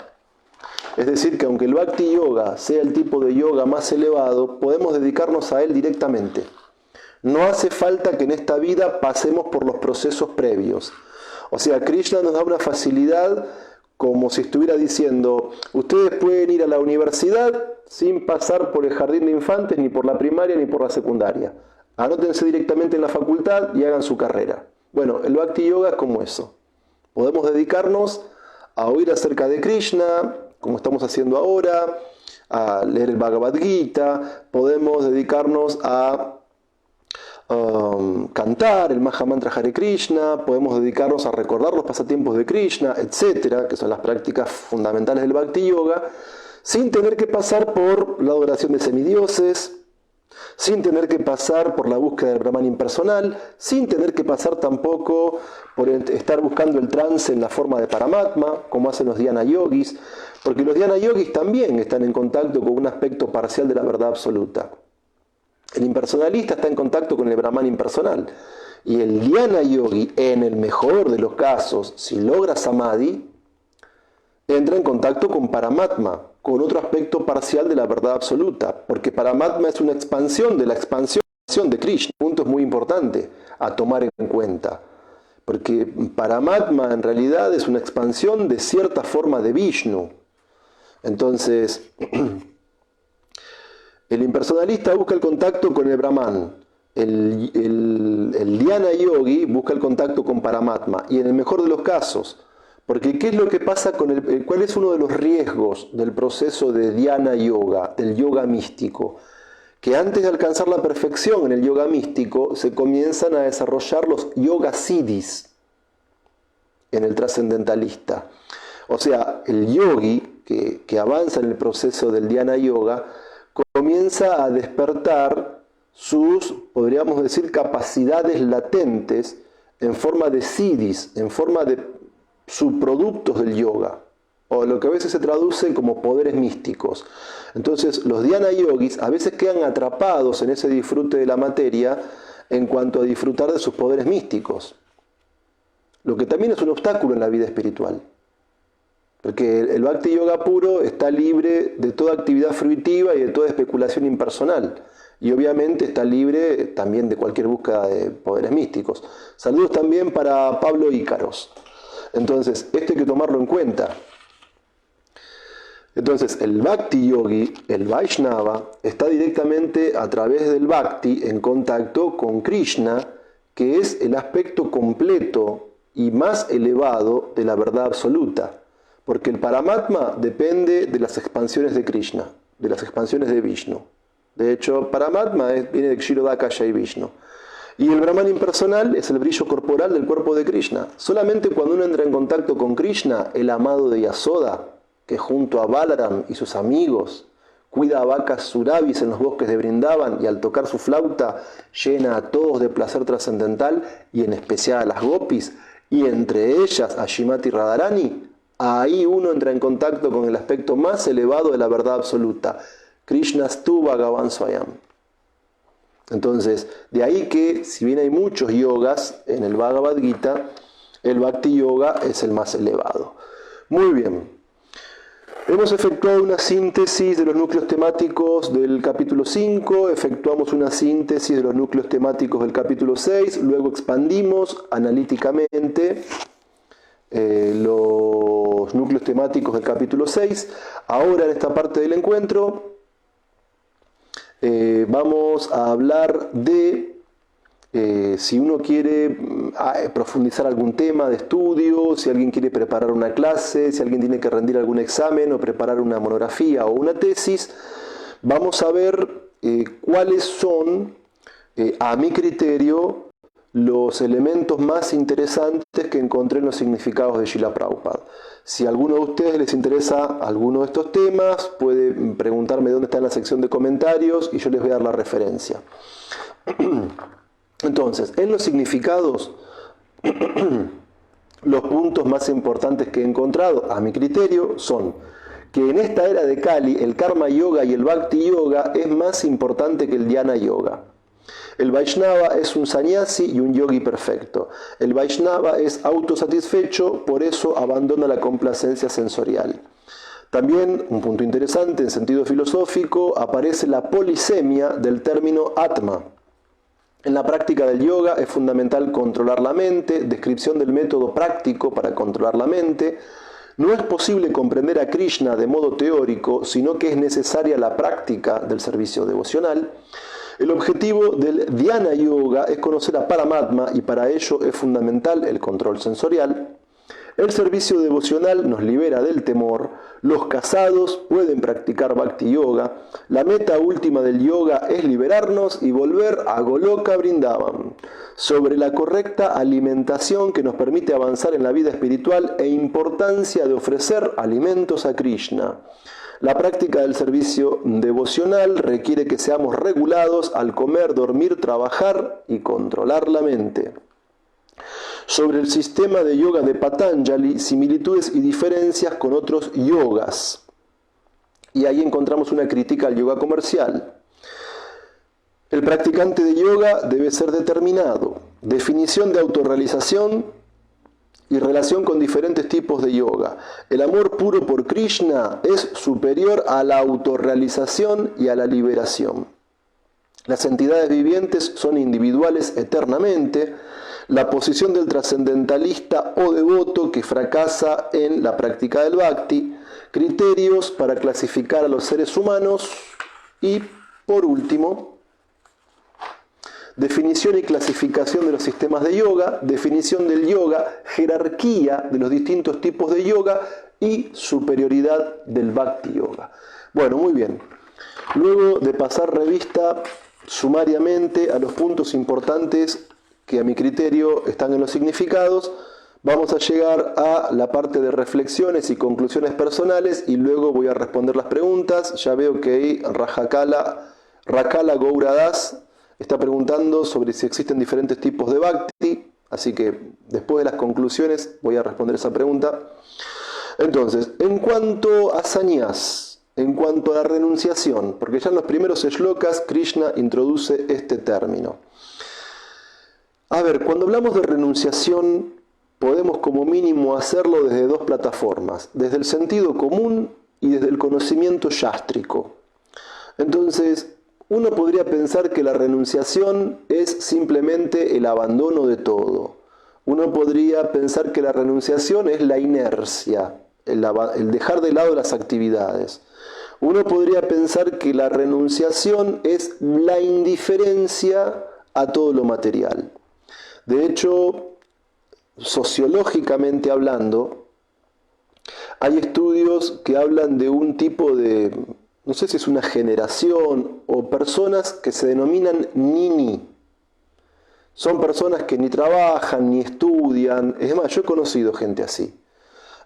Es decir, que aunque el Bhakti Yoga sea el tipo de yoga más elevado, podemos dedicarnos a él directamente. No hace falta que en esta vida pasemos por los procesos previos. O sea, Krishna nos da una facilidad como si estuviera diciendo, ustedes pueden ir a la universidad sin pasar por el jardín de infantes, ni por la primaria, ni por la secundaria. Anótense directamente en la facultad y hagan su carrera. Bueno, el Bhakti Yoga es como eso. Podemos dedicarnos a oír acerca de Krishna, como estamos haciendo ahora, a leer el Bhagavad Gita, podemos dedicarnos a cantar el Mahamantra Hare Krishna, podemos dedicarnos a recordar los pasatiempos de Krishna, etcétera, que son las prácticas fundamentales del Bhakti Yoga, sin tener que pasar por la adoración de semidioses, sin tener que pasar por la búsqueda del Brahman impersonal, sin tener que pasar tampoco por estar buscando el trance en la forma de Paramatma, como hacen los Dhyana Yogis, porque los Dhyana Yogis también están en contacto con un aspecto parcial de la verdad absoluta. El impersonalista está en contacto con el Brahman impersonal, y el Dhyana Yogi, en el mejor de los casos, si logra Samadhi, entra en contacto con Paramatma, con otro aspecto parcial de la verdad absoluta, porque Paramatma es una expansión de la expansión de Krishna. Un punto es muy importante a tomar en cuenta, porque Paramatma en realidad es una expansión de cierta forma de Vishnu. Entonces, el impersonalista busca el contacto con el Brahman, el Dhyana Yogi busca el contacto con Paramatma, y en el mejor de los casos, porque ¿qué es lo que pasa con cuál es uno de los riesgos del proceso de Dhyana Yoga, del yoga místico? Que antes de alcanzar la perfección en el yoga místico, se comienzan a desarrollar los yoga siddhis en el trascendentalista. O sea, el yogi que avanza en el proceso del Dhyana Yoga, comienza a despertar sus, podríamos decir, capacidades latentes en forma de siddhis, en forma de subproductos del yoga, o lo que a veces se traduce como poderes místicos. Entonces los Dhyana Yogis a veces quedan atrapados en ese disfrute de la materia en cuanto a disfrutar de sus poderes místicos. lo que también es un obstáculo en la vida espiritual. Porque el Bhakti Yoga puro está libre de toda actividad fruitiva y de toda especulación impersonal. Y obviamente está libre también de cualquier búsqueda de poderes místicos. Saludos también para Pablo Ícaros. Entonces, esto hay que tomarlo en cuenta. Entonces, el Bhakti Yogi, el Vaishnava, está directamente a través del Bhakti en contacto con Krishna, que es el aspecto completo y más elevado de la verdad absoluta. Porque el Paramatma depende de las expansiones de Krishna, de las expansiones de Vishnu. De hecho, Paramatma viene de Kshirodakaya y Vishnu. Y el Brahman impersonal es el brillo corporal del cuerpo de Krishna. Solamente cuando uno entra en contacto con Krishna, el amado de Yasoda, que junto a Balaram y sus amigos cuida a vacas surabis en los bosques de Vrindavan y al tocar su flauta llena a todos de placer trascendental y en especial a las gopis y entre ellas a Shrimati Radharani, ahí uno entra en contacto con el aspecto más elevado de la verdad absoluta, Krishnastu Bhagavan Swayam. Entonces, de ahí que, si bien hay muchos yogas en el Bhagavad Gita, el Bhakti Yoga es el más elevado. Muy bien. Hemos efectuado una síntesis de los núcleos temáticos del capítulo 5, efectuamos una síntesis de los núcleos temáticos del capítulo 6, luego expandimos analíticamente los núcleos temáticos del capítulo 6. Ahora, en esta parte del encuentro, vamos a hablar de si uno quiere profundizar algún tema de estudio, si alguien quiere preparar una clase, si alguien tiene que rendir algún examen o preparar una monografía o una tesis, vamos a ver cuáles son, a mi criterio, los elementos más interesantes que encontré en los significados de Srila Prabhupada. Si a alguno de ustedes les interesa alguno de estos temas, puede preguntarme dónde está en la sección de comentarios y yo les voy a dar la referencia. Entonces, en los significados, los puntos más importantes que he encontrado, a mi criterio, son que en esta era de Kali, el Karma Yoga y el Bhakti Yoga es más importante que el Dhyana Yoga. El Vaishnava es un sannyasi y un yogi perfecto. El Vaishnava es autosatisfecho, por eso abandona la complacencia sensorial. También, un punto interesante en sentido filosófico, aparece la polisemia del término Atma. En la práctica del yoga es fundamental controlar la mente, descripción del método práctico para controlar la mente. No es posible comprender a Krishna de modo teórico, sino que es necesaria la práctica del servicio devocional. El objetivo del Dhyana Yoga es conocer a Paramatma y para ello es fundamental el control sensorial. El servicio devocional nos libera del temor. Los casados pueden practicar Bhakti Yoga. La meta última del yoga es liberarnos y volver a Goloka Vrindavan. Sobre la correcta alimentación que nos permite avanzar en la vida espiritual e importancia de ofrecer alimentos a Krishna. La práctica del servicio devocional requiere que seamos regulados al comer, dormir, trabajar y controlar la mente. Sobre el sistema de yoga de Patanjali, similitudes y diferencias con otros yogas. Y ahí encontramos una crítica al yoga comercial. El practicante de yoga debe ser determinado. Definición de autorrealización y relación con diferentes tipos de yoga. El amor puro por Krishna es superior a la autorrealización y a la liberación. Las entidades vivientes son individuales eternamente. La posición del trascendentalista o devoto que fracasa en la práctica del bhakti. Criterios para clasificar a los seres humanos. Y, por último, definición y clasificación de los sistemas de yoga, definición del yoga, jerarquía de los distintos tipos de yoga y superioridad del Bhakti Yoga. Bueno, muy bien. Luego de pasar revista sumariamente a los puntos importantes que a mi criterio están en los significados, vamos a llegar a la parte de reflexiones y conclusiones personales y luego voy a responder las preguntas. Ya veo que ahí Rakala Gouradas está preguntando sobre si existen diferentes tipos de bhakti, así que después de las conclusiones voy a responder esa pregunta. Entonces, en cuanto a sannyas, en cuanto a la renunciación, porque ya en los primeros shlokas Krishna introduce este término. A ver, cuando hablamos de renunciación, podemos como mínimo hacerlo desde dos plataformas, desde el sentido común y desde el conocimiento yástrico. Entonces, uno podría pensar que la renunciación es simplemente el abandono de todo. Uno podría pensar que la renunciación es la inercia, el dejar de lado las actividades. Uno podría pensar que la renunciación es la indiferencia a todo lo material. De hecho, sociológicamente hablando, hay estudios que hablan de un tipo de, no sé si es una generación o personas que se denominan nini. Son personas que ni trabajan, ni estudian. Es más, yo he conocido gente así.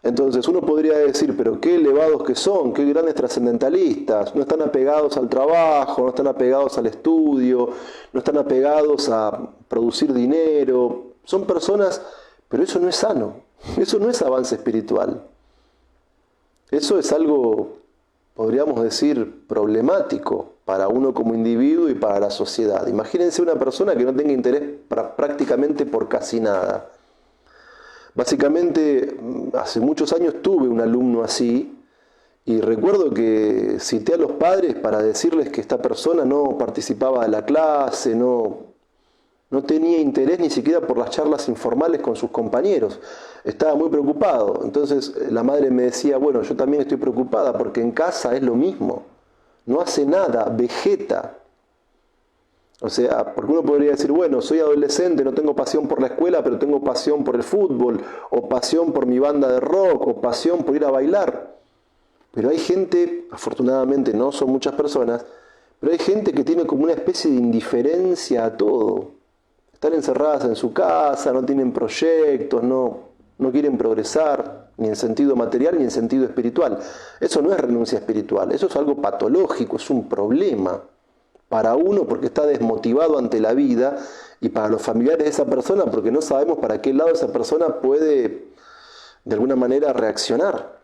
Entonces uno podría decir, pero qué elevados que son, qué grandes trascendentalistas. No están apegados al trabajo, no están apegados al estudio, no están apegados a producir dinero. Son personas, pero eso no es sano. Eso no es avance espiritual. Eso es algo, podríamos decir, problemático para uno como individuo y para la sociedad. Imagínense una persona que no tenga interés prácticamente por casi nada. Básicamente, hace muchos años tuve un alumno así y recuerdo que cité a los padres para decirles que esta persona no participaba de la clase, no tenía interés ni siquiera por las charlas informales con sus compañeros. Estaba muy preocupado. Entonces la madre me decía, bueno, yo también estoy preocupada porque en casa es lo mismo. No hace nada, vegeta. O sea, porque uno podría decir, bueno, soy adolescente, no tengo pasión por la escuela, pero tengo pasión por el fútbol, o pasión por mi banda de rock, o pasión por ir a bailar. Pero hay gente, afortunadamente no son muchas personas, pero hay gente que tiene como una especie de indiferencia a todo. Están encerradas en su casa, no tienen proyectos, no quieren progresar, ni en sentido material ni en sentido espiritual. Eso no es renuncia espiritual, eso es algo patológico, es un problema para uno porque está desmotivado ante la vida y para los familiares de esa persona porque no sabemos para qué lado esa persona puede de alguna manera reaccionar.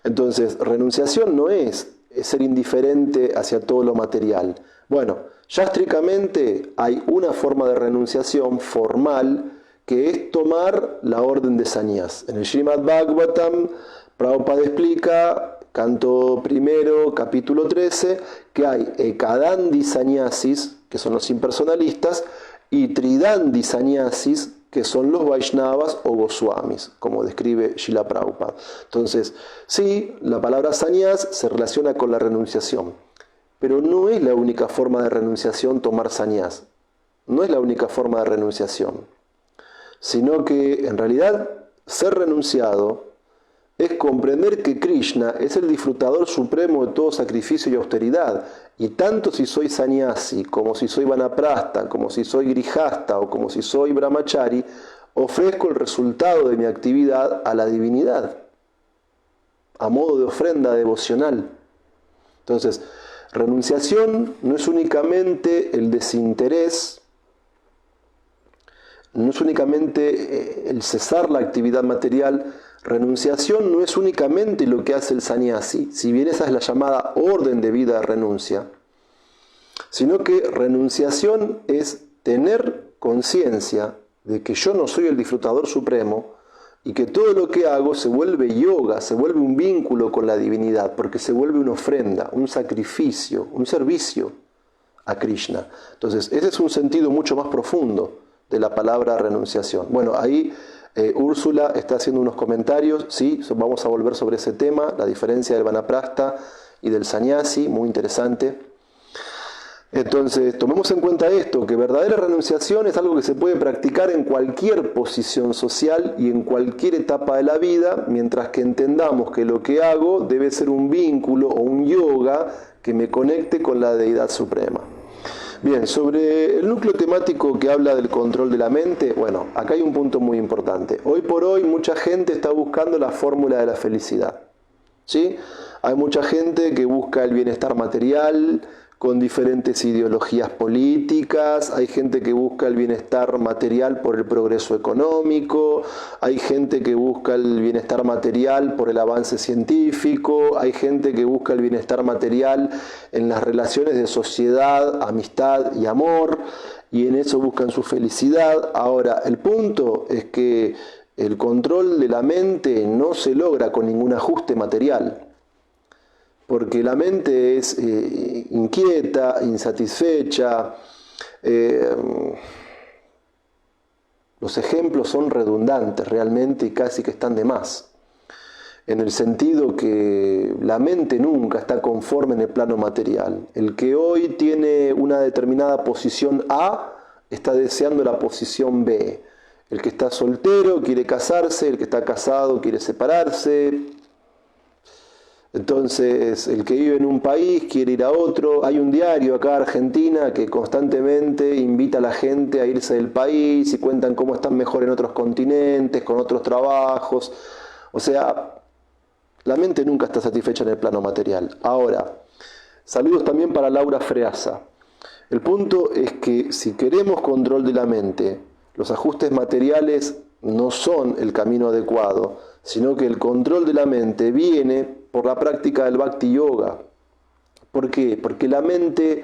Entonces, renunciación no es ser indiferente hacia todo lo material. Bueno, yástricamente hay una forma de renunciación formal que es tomar la orden de Sañás. En el Srimad Bhagavatam, Prabhupada explica, canto primero, capítulo 13, que hay Ekadandi Sañasis, que son los impersonalistas, y Tridandi Sañasis, que son los Vaishnavas o Goswamis, como describe Srila Prabhupada. Entonces, sí, la palabra Sañás se relaciona con la renunciación, pero no es la única forma de renunciación tomar Sañás. No es la única forma de renunciación, sino que en realidad ser renunciado es comprender que Krishna es el disfrutador supremo de todo sacrificio y austeridad. Y tanto si soy sannyasi, como si soy vanaprastha, como si soy grihasta o como si soy brahmachari, ofrezco el resultado de mi actividad a la divinidad, a modo de ofrenda devocional. Entonces, renunciación no es únicamente el desinterés, no es únicamente el cesar la actividad material. Renunciación no es únicamente lo que hace el sannyasi, si bien esa es la llamada orden de vida de renuncia, sino que renunciación es tener conciencia de que yo no soy el disfrutador supremo y que todo lo que hago se vuelve yoga, se vuelve un vínculo con la divinidad, porque se vuelve una ofrenda, un sacrificio, un servicio a Krishna. Entonces, ese es un sentido mucho más profundo de la palabra renunciación. Bueno, ahí Úrsula está haciendo unos comentarios, sí, vamos a volver sobre ese tema, la diferencia del vanaprastha y del sannyasi, muy interesante. Entonces, tomemos en cuenta esto, que verdadera renunciación es algo que se puede practicar en cualquier posición social y en cualquier etapa de la vida, mientras que entendamos que lo que hago debe ser un vínculo o un yoga que me conecte con la deidad suprema. Bien, sobre el núcleo temático que habla del control de la mente, bueno, acá hay un punto muy importante. Hoy por hoy mucha gente está buscando la fórmula de la felicidad, ¿sí? Hay mucha gente que busca el bienestar material con diferentes ideologías políticas, hay gente que busca el bienestar material por el progreso económico, hay gente que busca el bienestar material por el avance científico, hay gente que busca el bienestar material en las relaciones de sociedad, amistad y amor, y en eso buscan su felicidad. Ahora, el punto es que El control de la mente no se logra con ningún ajuste material, porque la mente es inquieta, insatisfecha. Los ejemplos son redundantes realmente y casi que están de más, en el sentido que la mente nunca está conforme en el plano material. El que hoy tiene una determinada posición A está deseando la posición B. El que está soltero quiere casarse, el que está casado quiere separarse. Entonces, el que vive en un país quiere ir a otro. Hay un diario acá en Argentina que constantemente invita a la gente a irse del país y cuentan cómo están mejor en otros continentes, con otros trabajos. O sea, la mente nunca está satisfecha en el plano material. Ahora, saludos también para Laura Freasa. El punto es que si queremos control de la mente, los ajustes materiales no son el camino adecuado, sino que el control de la mente viene por la práctica del Bhakti Yoga. ¿Por qué? Porque la mente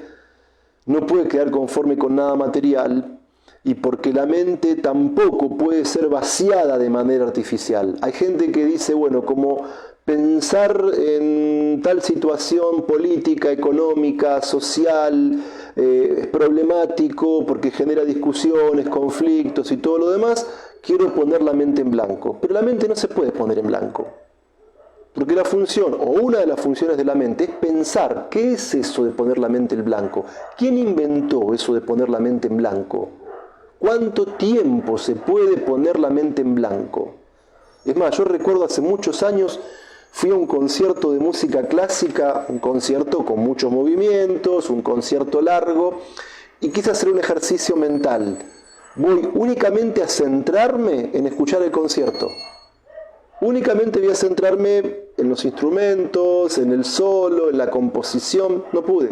no puede quedar conforme con nada material y porque la mente tampoco puede ser vaciada de manera artificial. Hay gente que dice, bueno, como pensar en tal situación política, económica, social, es problemático porque genera discusiones, conflictos y todo lo demás, quiero poner la mente en blanco. Pero la mente no se puede poner en blanco. Porque la función, o una de las funciones de la mente, es pensar. ¿Qué es eso de poner la mente en blanco? ¿Quién inventó eso de poner la mente en blanco? ¿Cuánto tiempo se puede poner la mente en blanco? Es más, yo recuerdo hace muchos años, fui a un concierto de música clásica, un concierto con muchos movimientos, un concierto largo, y quise hacer un ejercicio mental. Voy únicamente a centrarme en escuchar el concierto. Únicamente voy a centrarme en los instrumentos, en el solo, en la composición. No pude.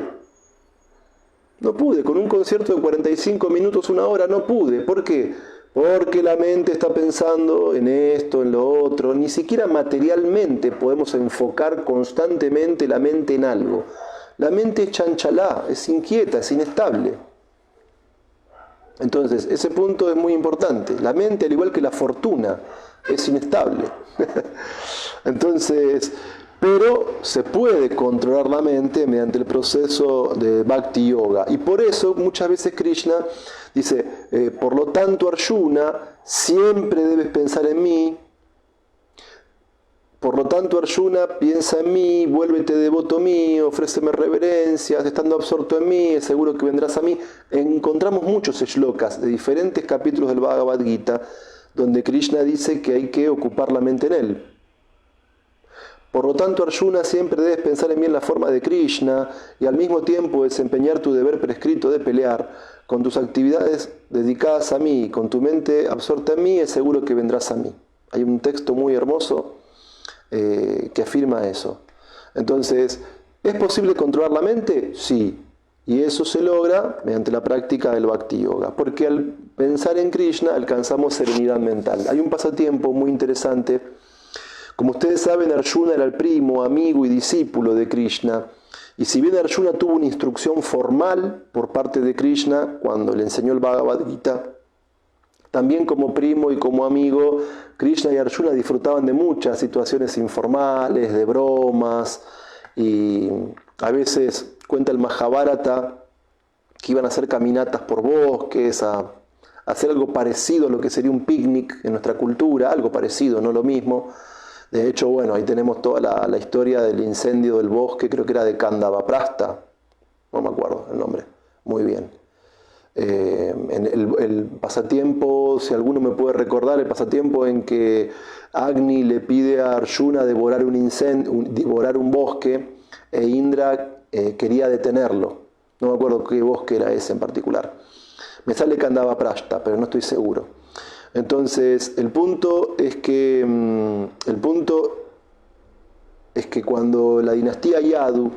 No pude. Con un concierto de 45 minutos, una hora, no pude. ¿Por qué? Porque la mente está pensando en esto, en lo otro. Ni siquiera materialmente podemos enfocar constantemente la mente en algo. La mente es chanchalá, es inquieta, es inestable. Entonces, ese punto es muy importante. La mente, al igual que la fortuna, es inestable. Entonces, pero se puede controlar la mente mediante el proceso de Bhakti Yoga. Y por eso muchas veces Krishna dice, por lo tanto Arjuna, siempre debes pensar en mí. Por lo tanto Arjuna, piensa en mí, vuélvete devoto mío, ofréceme reverencias, estando absorto en mí, es seguro que vendrás a mí. Encontramos muchos shlokas de diferentes capítulos del Bhagavad Gita donde Krishna dice que hay que ocupar la mente en él. Por lo tanto, Arjuna, siempre debes pensar en mí en la forma de Krishna y al mismo tiempo desempeñar tu deber prescrito de pelear con tus actividades dedicadas a mí, con tu mente absorta en mí, es seguro que vendrás a mí. Hay un texto muy hermoso que afirma eso. Entonces, ¿es posible controlar la mente? Sí. Y eso se logra mediante la práctica del Bhakti Yoga, porque al pensar en Krishna alcanzamos serenidad mental. Hay un pasatiempo muy interesante. Como ustedes saben, Arjuna era el primo, amigo y discípulo de Krishna. Y si bien Arjuna tuvo una instrucción formal por parte de Krishna cuando le enseñó el Bhagavad Gita, también como primo y como amigo, Krishna y Arjuna disfrutaban de muchas situaciones informales, de bromas, y a veces cuenta el Mahabharata que iban a hacer caminatas por bosques, a hacer algo parecido a lo que sería un picnic en nuestra cultura, algo parecido, no lo mismo. De hecho, bueno, ahí tenemos toda la historia del incendio del bosque, creo que era de Kandavaprastha, no me acuerdo el nombre, muy bien. El pasatiempo, si alguno me puede recordar, el pasatiempo en que Agni le pide a Arjuna devorar devorar un bosque, e Indra quería detenerlo. No me acuerdo qué bosque era ese en particular. Me sale Kandavaprastha, pero no estoy seguro. Entonces, el punto es que cuando la dinastía Yadu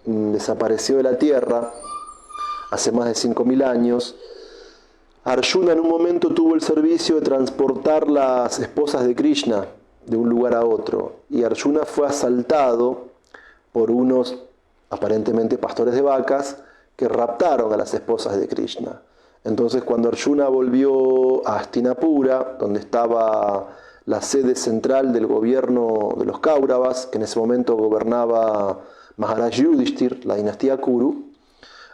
desapareció de la tierra, hace más de 5000 años, Arjuna en un momento tuvo el servicio de transportar las esposas de Krishna de un lugar a otro. Y Arjuna fue asaltado por unos aparentemente pastores de vacas que raptaron a las esposas de Krishna. Entonces cuando Arjuna volvió a Hastinapura, donde estaba la sede central del gobierno de los Kauravas, que en ese momento gobernaba Maharaj Yudhishthir, la dinastía Kuru,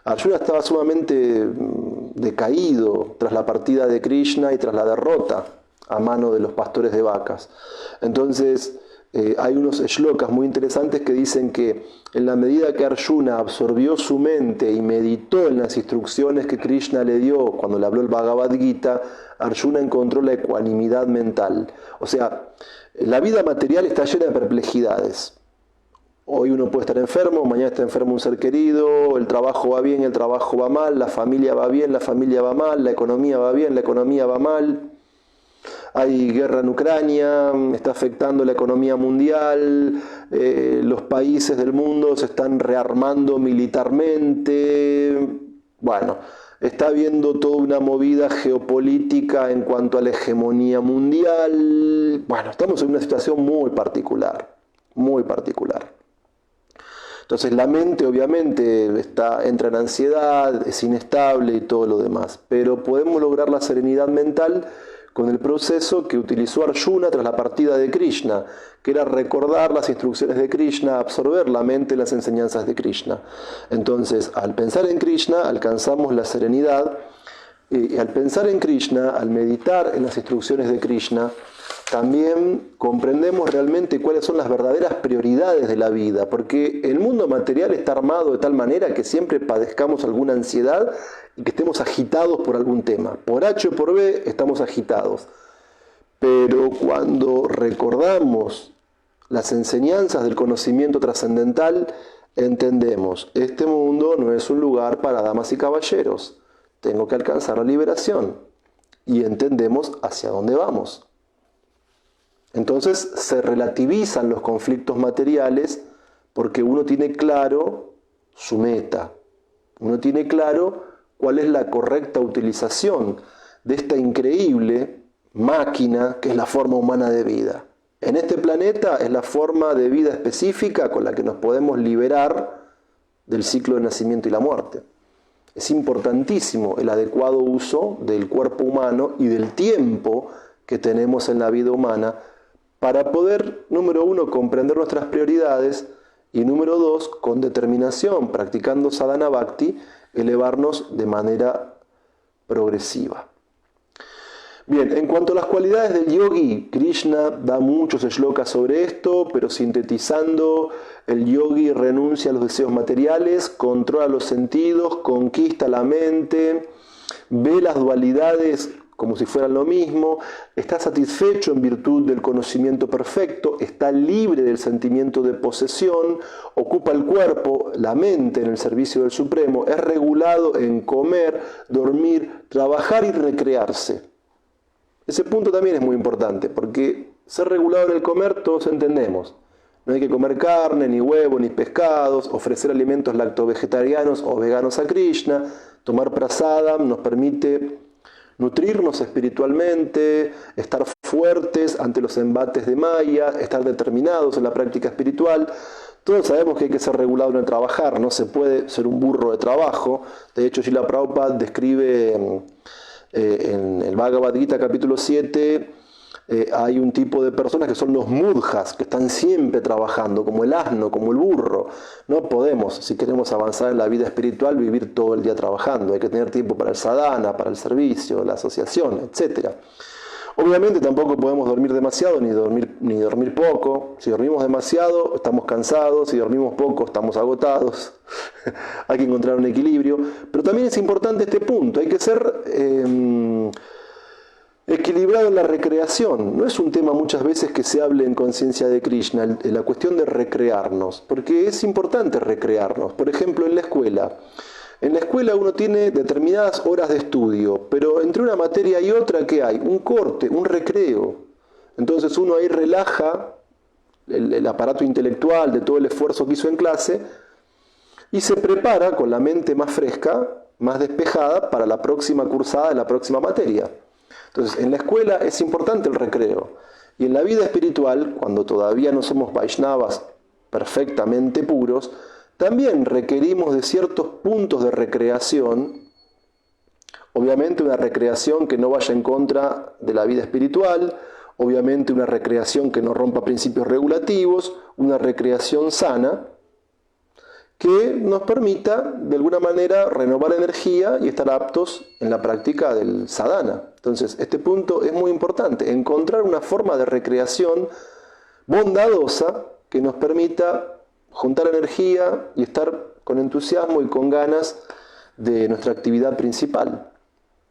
Arjuna estaba sumamente decaído tras la partida de Krishna y tras la derrota a mano de los pastores de vacas. Entonces hay unos shlokas muy interesantes que dicen que en la medida que Arjuna absorbió su mente y meditó en las instrucciones que Krishna le dio cuando le habló el Bhagavad Gita, Arjuna encontró la ecuanimidad mental. O sea, la vida material está llena de perplejidades. Hoy uno puede estar enfermo, mañana está enfermo un ser querido, el trabajo va bien, el trabajo va mal, la familia va bien, la familia va mal, la economía va bien, la economía va mal. Hay guerra en Ucrania, está afectando la economía mundial, los países del mundo se están rearmando militarmente. Bueno, está habiendo toda una movida geopolítica en cuanto a la hegemonía mundial. Bueno, estamos en una situación muy particular, muy particular. Entonces la mente obviamente entra en ansiedad, es inestable y todo lo demás, pero podemos lograr la serenidad mental con el proceso que utilizó Arjuna tras la partida de Krishna, que era recordar las instrucciones de Krishna, absorber la mente en las enseñanzas de Krishna. Entonces, al pensar en Krishna, alcanzamos la serenidad, y al pensar en Krishna, al meditar en las instrucciones de Krishna, también comprendemos realmente cuáles son las verdaderas prioridades de la vida, porque el mundo material está armado de tal manera que siempre padezcamos alguna ansiedad y que estemos agitados por algún tema. Por H o por B estamos agitados. Pero cuando recordamos las enseñanzas del conocimiento trascendental, entendemos, este mundo no es un lugar para damas y caballeros, tengo que alcanzar la liberación y entendemos hacia dónde vamos. Entonces se relativizan los conflictos materiales porque uno tiene claro su meta, uno tiene claro cuál es la correcta utilización de esta increíble máquina que es la forma humana de vida. En este planeta es la forma de vida específica con la que nos podemos liberar del ciclo de nacimiento y la muerte. Es importantísimo el adecuado uso del cuerpo humano y del tiempo que tenemos en la vida humana para poder, número uno, comprender nuestras prioridades y número dos, con determinación, practicando sadhana bhakti, elevarnos de manera progresiva. Bien, en cuanto a las cualidades del yogi, Krishna da muchos shlokas sobre esto, pero sintetizando, el yogi renuncia a los deseos materiales, controla los sentidos, conquista la mente, ve las dualidades como si fueran lo mismo, está satisfecho en virtud del conocimiento perfecto, está libre del sentimiento de posesión, ocupa el cuerpo, la mente en el servicio del Supremo, es regulado en comer, dormir, trabajar y recrearse. Ese punto también es muy importante, porque ser regulado en el comer todos entendemos. No hay que comer carne, ni huevo, ni pescados, ofrecer alimentos lacto-vegetarianos o veganos a Krishna, tomar prasadam nos permite nutrirnos espiritualmente, estar fuertes ante los embates de Maya, estar determinados en la práctica espiritual. Todos sabemos que hay que ser regulado en el trabajar, no se puede ser un burro de trabajo. De hecho, Srila Prabhupada describe en el Bhagavad Gita capítulo 7, hay un tipo de personas que son los mudjas, que están siempre trabajando, como el asno, como el burro. No podemos, si queremos avanzar en la vida espiritual, vivir todo el día trabajando. Hay que tener tiempo para el sadhana, para el servicio, la asociación, etc. Obviamente tampoco podemos dormir demasiado ni dormir poco. Si dormimos demasiado, estamos cansados. Si dormimos poco, estamos agotados. Hay que encontrar un equilibrio. Pero también es importante este punto. Hay que ser equilibrado en la recreación. No es un tema muchas veces que se hable en conciencia de Krishna, la cuestión de recrearnos, porque es importante recrearnos. Por ejemplo, en la escuela. En la escuela uno tiene determinadas horas de estudio, pero entre una materia y otra, ¿qué hay? Un corte, un recreo. Entonces uno ahí relaja el aparato intelectual de todo el esfuerzo que hizo en clase y se prepara con la mente más fresca, más despejada para la próxima cursada de la próxima materia. Entonces, en la escuela es importante el recreo. Y en la vida espiritual, cuando todavía no somos Vaishnavas perfectamente puros, también requerimos de ciertos puntos de recreación Obviamente una recreación que no vaya en contra de la vida espiritual, obviamente una recreación que no rompa principios regulativos, una recreación sana que nos permita de alguna manera renovar energía y estar aptos en la práctica del sadhana. Entonces este punto es muy importante, encontrar una forma de recreación bondadosa que nos permita juntar energía y estar con entusiasmo y con ganas de nuestra actividad principal.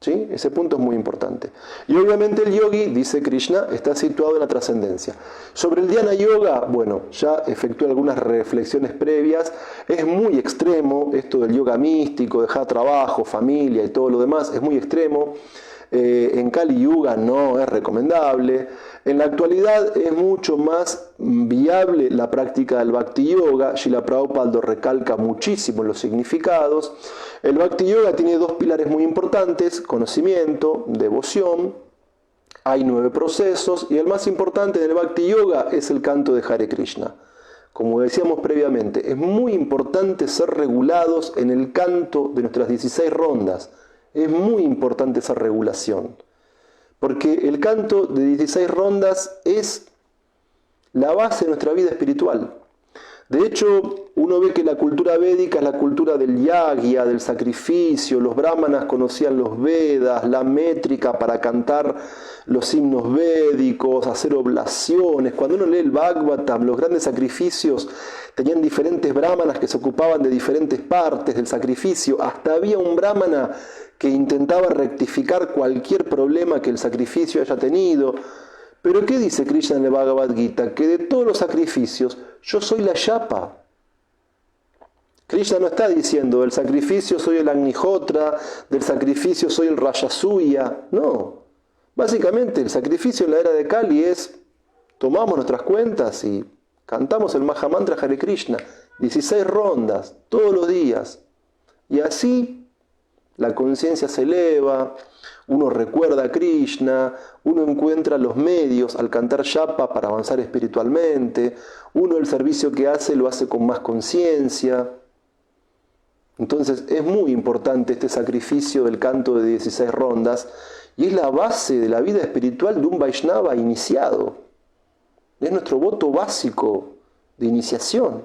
¿Sí? Ese punto es muy importante. Y obviamente el yogi, dice Krishna, está situado en la trascendencia. Sobre el dhyana yoga, bueno, ya efectué algunas reflexiones previas. Es muy extremo esto del yoga místico, dejar trabajo, familia y todo lo demás, es muy extremo. En Kali Yuga no es recomendable. En la actualidad es mucho más viable la práctica del Bhakti Yoga. Srila Prabhupada lo recalca muchísimo en los significados. El Bhakti Yoga tiene dos pilares muy importantes: conocimiento, devoción. Hay 9 procesos y el más importante del Bhakti Yoga es el canto de Hare Krishna. Como decíamos previamente, es muy importante ser regulados en el canto de nuestras 16 rondas. Es muy importante esa regulación, porque el canto de 16 rondas es la base de nuestra vida espiritual. De hecho, uno ve que la cultura védica es la cultura del yagya, del sacrificio. Los brahmanas conocían los Vedas, la métrica para cantar los himnos védicos, hacer oblaciones. Cuando uno lee el Bhagavatam, los grandes sacrificios tenían diferentes brahmanas que se ocupaban de diferentes partes del sacrificio. Hasta había un brahmana que intentaba rectificar cualquier problema que el sacrificio haya tenido. Pero ¿qué dice Krishna en el Bhagavad Gita? Que de todos los sacrificios, yo soy la yapa. Krishna no está diciendo, del sacrificio soy el Agnihotra, del sacrificio soy el Rajasuya. No. Básicamente el sacrificio en la era de Kali es, tomamos nuestras cuentas y cantamos el Mahamantra Hare Krishna. 16 rondas, todos los días. Y así la conciencia se eleva, uno recuerda a Krishna, uno encuentra los medios al cantar yapa para avanzar espiritualmente, uno el servicio que hace lo hace con más conciencia. Entonces es muy importante este sacrificio del canto de 16 rondas y es la base de la vida espiritual de un Vaishnava iniciado. Es nuestro voto básico de iniciación.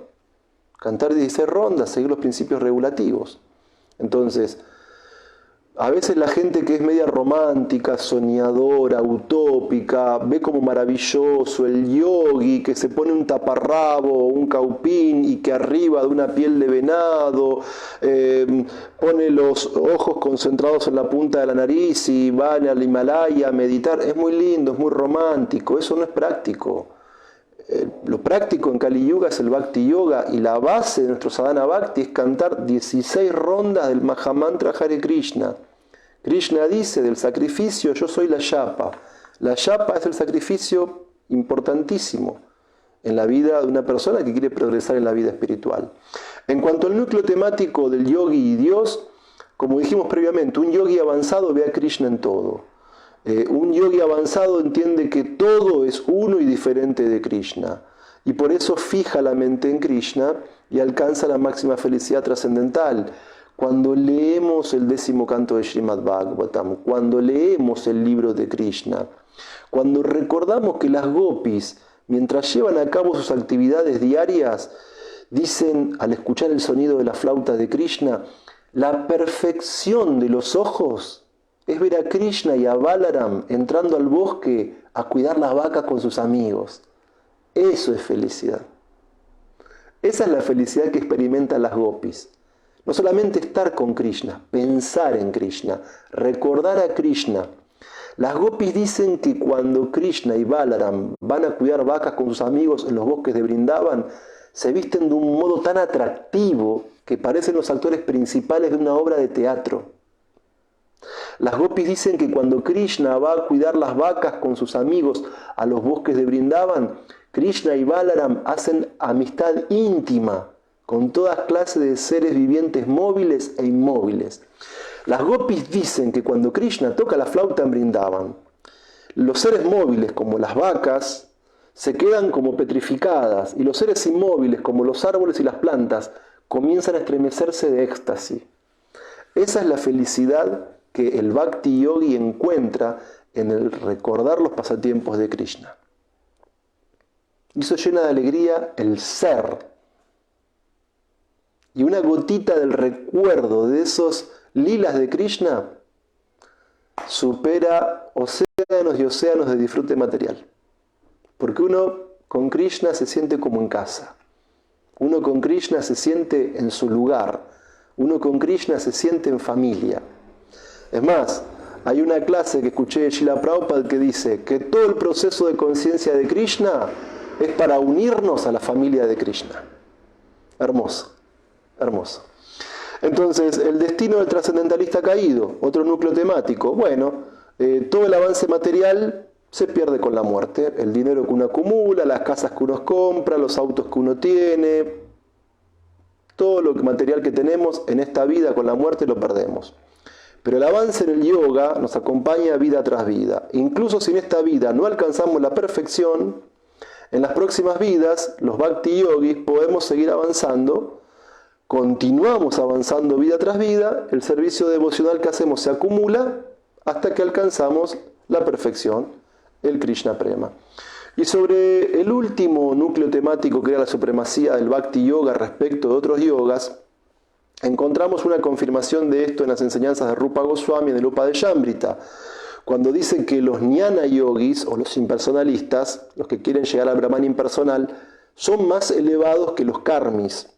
Cantar 16 rondas, seguir los principios regulativos. Entonces, a veces la gente que es media romántica, soñadora, utópica, ve como maravilloso el yogi que se pone un taparrabo o un caupín y que arriba de una piel de venado pone los ojos concentrados en la punta de la nariz y va al Himalaya a meditar. Es muy lindo, es muy romántico, eso no es práctico. Lo práctico en Kali Yuga es el Bhakti Yoga y la base de nuestro Sadhana Bhakti es cantar 16 rondas del Mahamantra Hare Krishna. Krishna dice del sacrificio, yo soy la yapa. La yapa es el sacrificio importantísimo en la vida de una persona que quiere progresar en la vida espiritual. En cuanto al núcleo temático del yogi y Dios, como dijimos previamente, un yogi avanzado ve a Krishna en todo. Un yogi avanzado entiende que todo es uno y diferente de Krishna y por eso fija la mente en Krishna y alcanza la máxima felicidad trascendental. Cuando leemos el 10º canto de Srimad Bhagavatam, cuando leemos el libro de Krishna, cuando recordamos que las gopis, mientras llevan a cabo sus actividades diarias, dicen al escuchar el sonido de la flauta de Krishna, la perfección de los ojos es ver a Krishna y a Balaram entrando al bosque a cuidar las vacas con sus amigos. Eso es felicidad. Esa es la felicidad que experimentan las gopis. No solamente estar con Krishna, pensar en Krishna, recordar a Krishna. Las gopis dicen que cuando Krishna y Balaram van a cuidar vacas con sus amigos en los bosques de Vrindavan, se visten de un modo tan atractivo que parecen los actores principales de una obra de teatro. Las gopis dicen que cuando Krishna va a cuidar las vacas con sus amigos a los bosques de Vrindavan, Krishna y Balaram hacen amistad íntima con todas clases de seres vivientes móviles e inmóviles. Las gopis dicen que cuando Krishna toca la flauta en Vrindavan, los seres móviles como las vacas se quedan como petrificadas y los seres inmóviles como los árboles y las plantas comienzan a estremecerse de éxtasis. Esa es la felicidad que el Bhakti Yogi encuentra en el recordar los pasatiempos de Krishna. Y eso llena de alegría el ser. Y una gotita del recuerdo de esos lilas de Krishna supera océanos y océanos de disfrute material. Porque uno con Krishna se siente como en casa. Uno con Krishna se siente en su lugar. Uno con Krishna se siente en familia. Es más, hay una clase que escuché de Srila Prabhupada que dice que todo el proceso de conciencia de Krishna es para unirnos a la familia de Krishna. Hermoso, hermoso. Entonces, el destino del trascendentalista caído, otro núcleo temático. Bueno, todo el avance material se pierde con la muerte. El dinero que uno acumula, las casas que uno compra, los autos que uno tiene, todo lo material que tenemos en esta vida con la muerte lo perdemos. Pero el avance en el yoga nos acompaña vida tras vida. Incluso si en esta vida no alcanzamos la perfección, en las próximas vidas, los Bhakti Yogis podemos seguir avanzando. Continuamos avanzando vida tras vida, el servicio devocional que hacemos se acumula hasta que alcanzamos la perfección, el Krishna Prema. Y sobre el último núcleo temático que era la supremacía del Bhakti Yoga respecto de otros yogas, encontramos una confirmación de esto en las enseñanzas de Rupa Goswami en el Upadeshambrita, cuando dice que los Jnana Yogis o los impersonalistas, los que quieren llegar al Brahman impersonal, son más elevados que los karmis,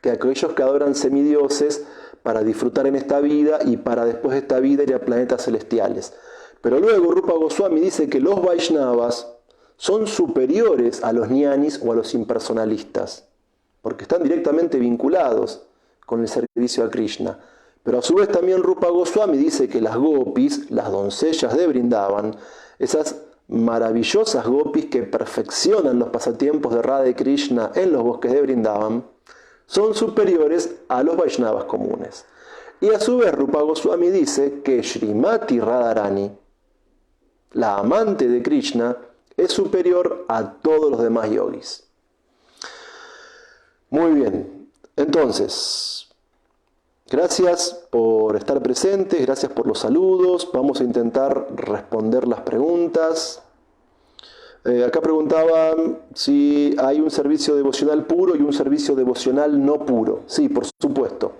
que aquellos que adoran semidioses para disfrutar en esta vida y para después de esta vida ir a planetas celestiales. Pero luego Rupa Goswami dice que los Vaishnavas son superiores a los Jnanis o a los impersonalistas, porque están directamente vinculados con el servicio a Krishna. Pero a su vez también Rupa Goswami dice que las gopis, las doncellas de Vrindavan, esas maravillosas gopis que perfeccionan los pasatiempos de Radha y Krishna en los bosques de Vrindavan, son superiores a los Vaishnavas comunes. Y a su vez Rupa Goswami dice que Srimati Radharani, la amante de Krishna, es superior a todos los demás yogis. Muy bien, entonces, gracias por estar presentes, gracias por los saludos. Vamos a intentar responder las preguntas. Acá preguntaban si hay un servicio devocional puro y un servicio devocional no puro. Sí, por supuesto.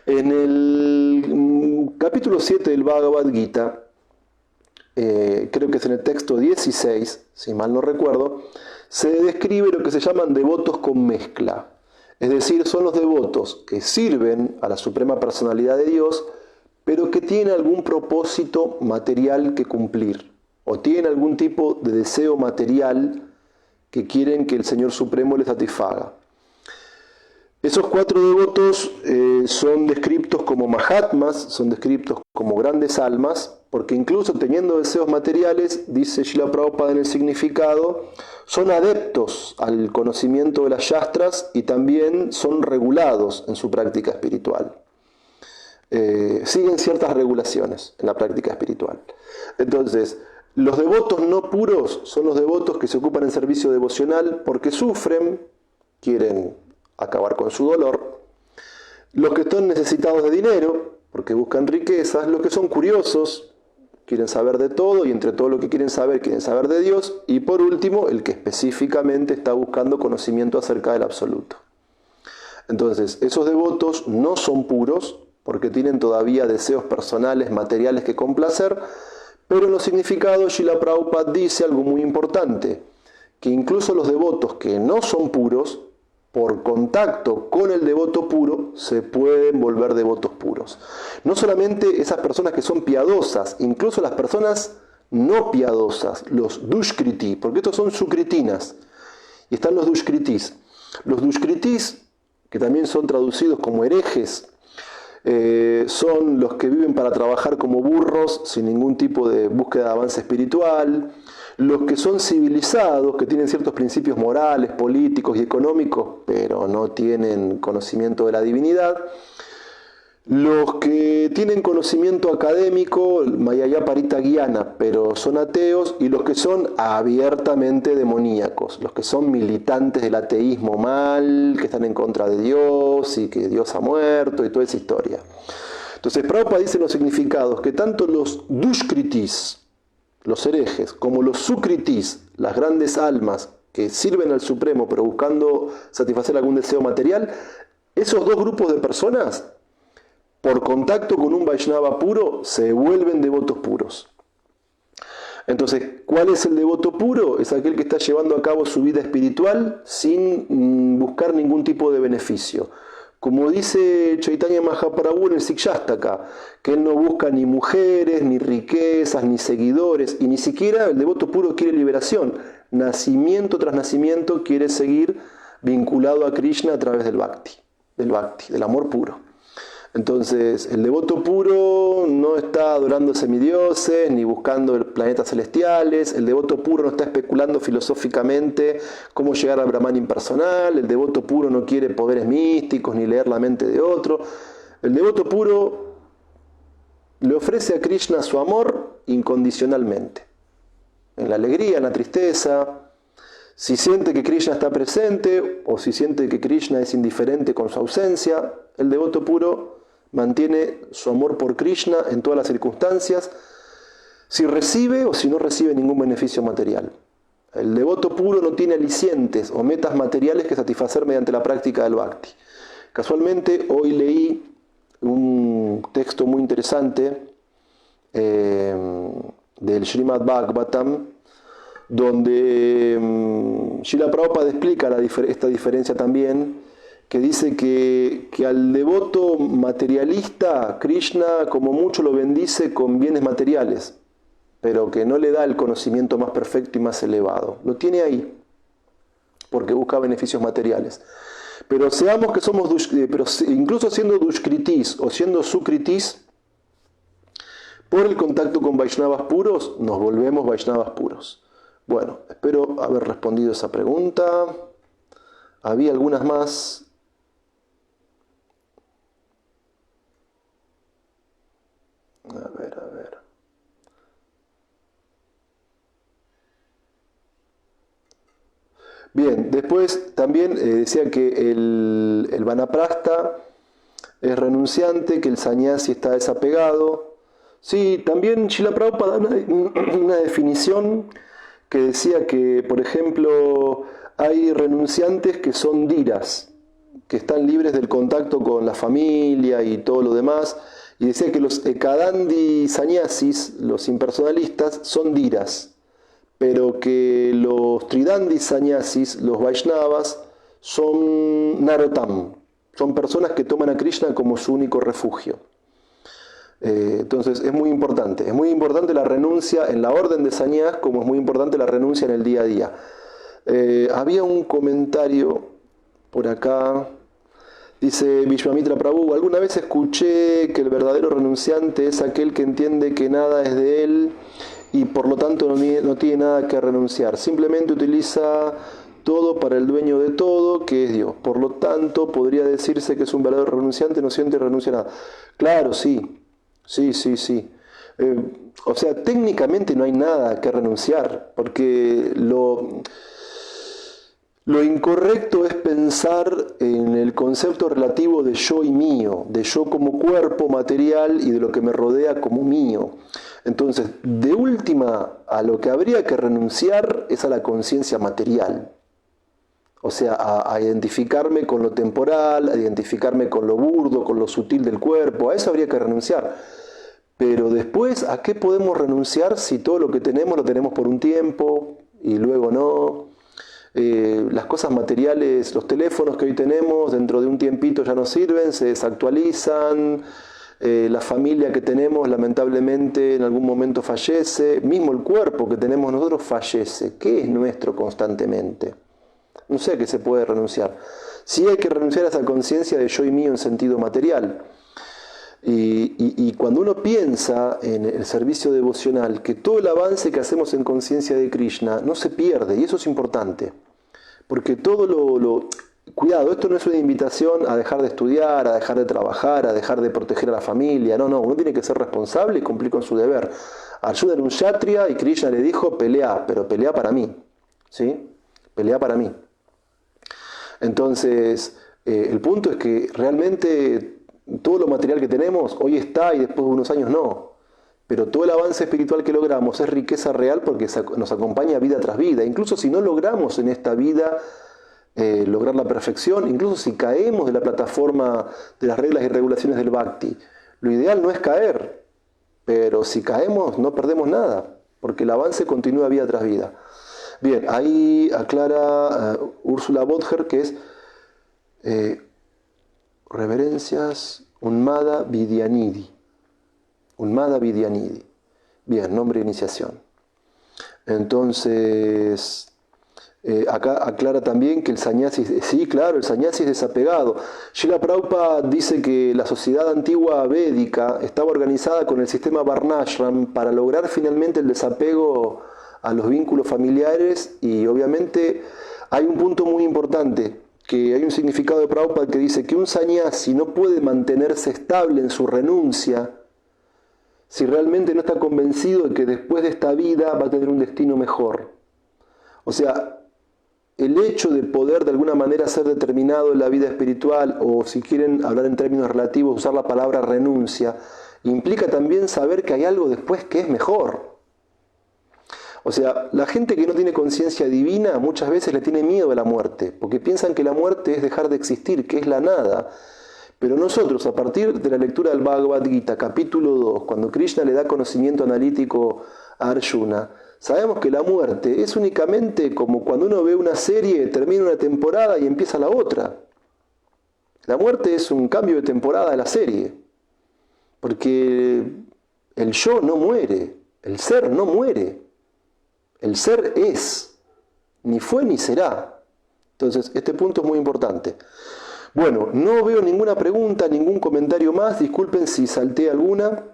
En el capítulo 7 del Bhagavad Gita, creo que es en el texto 16, si mal no recuerdo, se describe lo que se llaman devotos con mezcla. Es decir, son los devotos que sirven a la Suprema Personalidad de Dios, pero que tienen algún propósito material que cumplir, o tienen algún tipo de deseo material que quieren que el Señor Supremo les satisfaga. Esos 4 devotos son descritos como Mahatmas, son descritos como grandes almas, porque incluso teniendo deseos materiales, dice Srila Prabhupada en el significado, son adeptos al conocimiento de las Shastras y también son regulados en su práctica espiritual. Siguen ciertas regulaciones en la práctica espiritual. Entonces, los devotos no puros son los devotos que se ocupan en servicio devocional porque sufren, quieren acabar con su dolor. Los que están necesitados de dinero, porque buscan riquezas. Los que son curiosos, quieren saber de todo y entre todo lo que quieren saber de Dios. Y por último, el que específicamente está buscando conocimiento acerca del absoluto. Entonces, esos devotos no son puros porque tienen todavía deseos personales, materiales que complacer. Pero en los significados, Srila Prabhupada dice algo muy importante, que incluso los devotos que no son puros, por contacto con el devoto puro, se pueden volver devotos puros. No solamente esas personas que son piadosas, incluso las personas no piadosas, los dushkriti, porque estos son sukritinas, y están los dushkritis. Los dushkritis, que también son traducidos como herejes, son los que viven para trabajar como burros sin ningún tipo de búsqueda de avance espiritual. Los que son civilizados, que tienen ciertos principios morales, políticos y económicos, pero no tienen conocimiento de la divinidad. Los que tienen conocimiento académico, Mayaya Parita Gyana, pero son ateos. Y los que son abiertamente demoníacos, los que son militantes del ateísmo mal, que están en contra de Dios y que Dios ha muerto y toda esa historia. Entonces Prabhupada dice en los significados que tanto los dushkritis, los herejes, como los sukritis, las grandes almas que sirven al Supremo pero buscando satisfacer algún deseo material, esos dos grupos de personas, por contacto con un Vaishnava puro, se vuelven devotos puros. Entonces, ¿cuál es el devoto puro? Es aquel que está llevando a cabo su vida espiritual sin buscar ningún tipo de beneficio. Como dice Chaitanya Mahaprabhu en el Sikshastaka, que él no busca ni mujeres, ni riquezas, ni seguidores, y ni siquiera el devoto puro quiere liberación. Nacimiento tras nacimiento quiere seguir vinculado a Krishna a través del bhakti, del amor puro. Entonces, el devoto puro no está adorando semidioses ni buscando planetas celestiales. El devoto puro no está especulando filosóficamente cómo llegar al Brahman impersonal. El devoto puro no quiere poderes místicos ni leer la mente de otro. El devoto puro le ofrece a Krishna su amor incondicionalmente. En la alegría, en la tristeza. Si siente que Krishna está presente o si siente que Krishna es indiferente con su ausencia, el devoto puro mantiene su amor por Krishna en todas las circunstancias, si recibe o si no recibe ningún beneficio material. El devoto puro no tiene alicientes o metas materiales que satisfacer mediante la práctica del bhakti. Casualmente, hoy leí un texto muy interesante del Srimad Bhagavatam, donde Srila Prabhupada explica esta diferencia también, que dice que al devoto materialista, Krishna como mucho lo bendice con bienes materiales, pero que no le da el conocimiento más perfecto y más elevado. Lo tiene ahí, porque busca beneficios materiales. Pero seamos que somos, pero incluso siendo dushkritis o siendo sukritis, por el contacto con Vaishnavas puros, nos volvemos Vaishnavas puros. Bueno, espero haber respondido esa pregunta. Había algunas más. A ver. Bien, después también decía que el vanaprastha es renunciante, que el sannyasi está desapegado. Sí, también Srila Prabhupada da una definición que decía que, por ejemplo, hay renunciantes que son dhiras, que están libres del contacto con la familia y todo lo demás, y decía que los ekadandi sannyasis, los impersonalistas, son dhiras, pero que los tridandi sannyasis, los Vaishnavas, son narotam, son personas que toman a Krishna como su único refugio. Entonces es muy importante la renuncia en la orden de sannyas, como es muy importante la renuncia en el día a día. Había un comentario por acá, dice Vishwamitra Prabhu: alguna vez escuché que el verdadero renunciante es aquel que entiende que nada es de él y por lo tanto no tiene nada que renunciar, simplemente utiliza todo para el dueño de todo, que es Dios. Por lo tanto, podría decirse que es un verdadero renunciante, no siente y renuncia a nada. Claro, sí. O sea, técnicamente no hay nada que renunciar, porque lo incorrecto es pensar en el concepto relativo de yo y mío, de yo como cuerpo material y de lo que me rodea como mío. Entonces, de última, a lo que habría que renunciar es a la conciencia material. O sea, a identificarme con lo temporal, a identificarme con lo burdo, con lo sutil del cuerpo, a eso habría que renunciar. Pero después, ¿a qué podemos renunciar si todo lo que tenemos lo tenemos por un tiempo y luego no? Las cosas materiales, los teléfonos que hoy tenemos, dentro de un tiempito ya no sirven, se desactualizan. La familia que tenemos lamentablemente en algún momento fallece. Mismo el cuerpo que tenemos nosotros fallece. ¿Qué es nuestro constantemente? No sé a qué se puede renunciar. Sí hay que renunciar a esa conciencia de yo y mío en sentido material. Y cuando uno piensa en el servicio devocional, que todo el avance que hacemos en conciencia de Krishna no se pierde, y eso es importante. Porque todo cuidado, esto no es una invitación a dejar de estudiar, a dejar de trabajar, a dejar de proteger a la familia. No, uno tiene que ser responsable y cumplir con su deber. Arjuna era un kshatriya y Krishna le dijo: pelea, pero pelea para mí. ¿Sí? Pelea para mí. Entonces, el punto es que realmente todo lo material que tenemos hoy está y después de unos años no. Pero todo el avance espiritual que logramos es riqueza real porque nos acompaña vida tras vida. Incluso si no logramos en esta vida lograr la perfección, incluso si caemos de la plataforma de las reglas y regulaciones del Bhakti, lo ideal no es caer, pero si caemos no perdemos nada, porque el avance continúa vida tras vida. Bien, ahí aclara Úrsula Bodger que es reverencias Unmada Vidyanidhi. Unmada Vidyanidhi. Bien, nombre de iniciación. Entonces, acá aclara también que el sannyasi, sí, claro, el sannyasi es desapegado. Srila Prabhupada dice que la sociedad antigua védica estaba organizada con el sistema Varnashram para lograr finalmente el desapego a los vínculos familiares, y obviamente hay un punto muy importante, que hay un significado de Prabhupada que dice que un sannyasi no puede mantenerse estable en su renuncia si realmente no está convencido de que después de esta vida va a tener un destino mejor. O sea, el hecho de poder de alguna manera ser determinado en la vida espiritual, o si quieren hablar en términos relativos, usar la palabra renuncia, implica también saber que hay algo después que es mejor. O sea, la gente que no tiene conciencia divina muchas veces le tiene miedo a la muerte, porque piensan que la muerte es dejar de existir, que es la nada. Pero nosotros, a partir de la lectura del Bhagavad Gita, capítulo 2, cuando Krishna le da conocimiento analítico a Arjuna, sabemos que la muerte es únicamente como cuando uno ve una serie, termina una temporada y empieza la otra. La muerte es un cambio de temporada de la serie, porque el yo no muere, el ser no muere. El ser es, ni fue ni será. Entonces, este punto es muy importante. Bueno, no veo ninguna pregunta, ningún comentario más. Disculpen si salté alguna.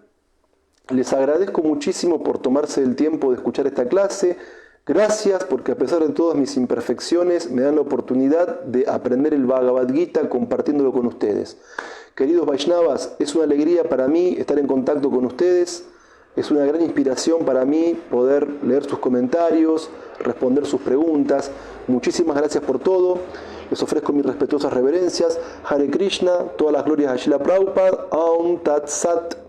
Les agradezco muchísimo por tomarse el tiempo de escuchar esta clase. Gracias porque a pesar de todas mis imperfecciones me dan la oportunidad de aprender el Bhagavad Gita compartiéndolo con ustedes. Queridos Vaishnavas, es una alegría para mí estar en contacto con ustedes. Es una gran inspiración para mí poder leer sus comentarios, responder sus preguntas. Muchísimas gracias por todo. Les ofrezco mis respetuosas reverencias. Hare Krishna, todas las glorias a Srila Prabhupada. Aum Tat Sat.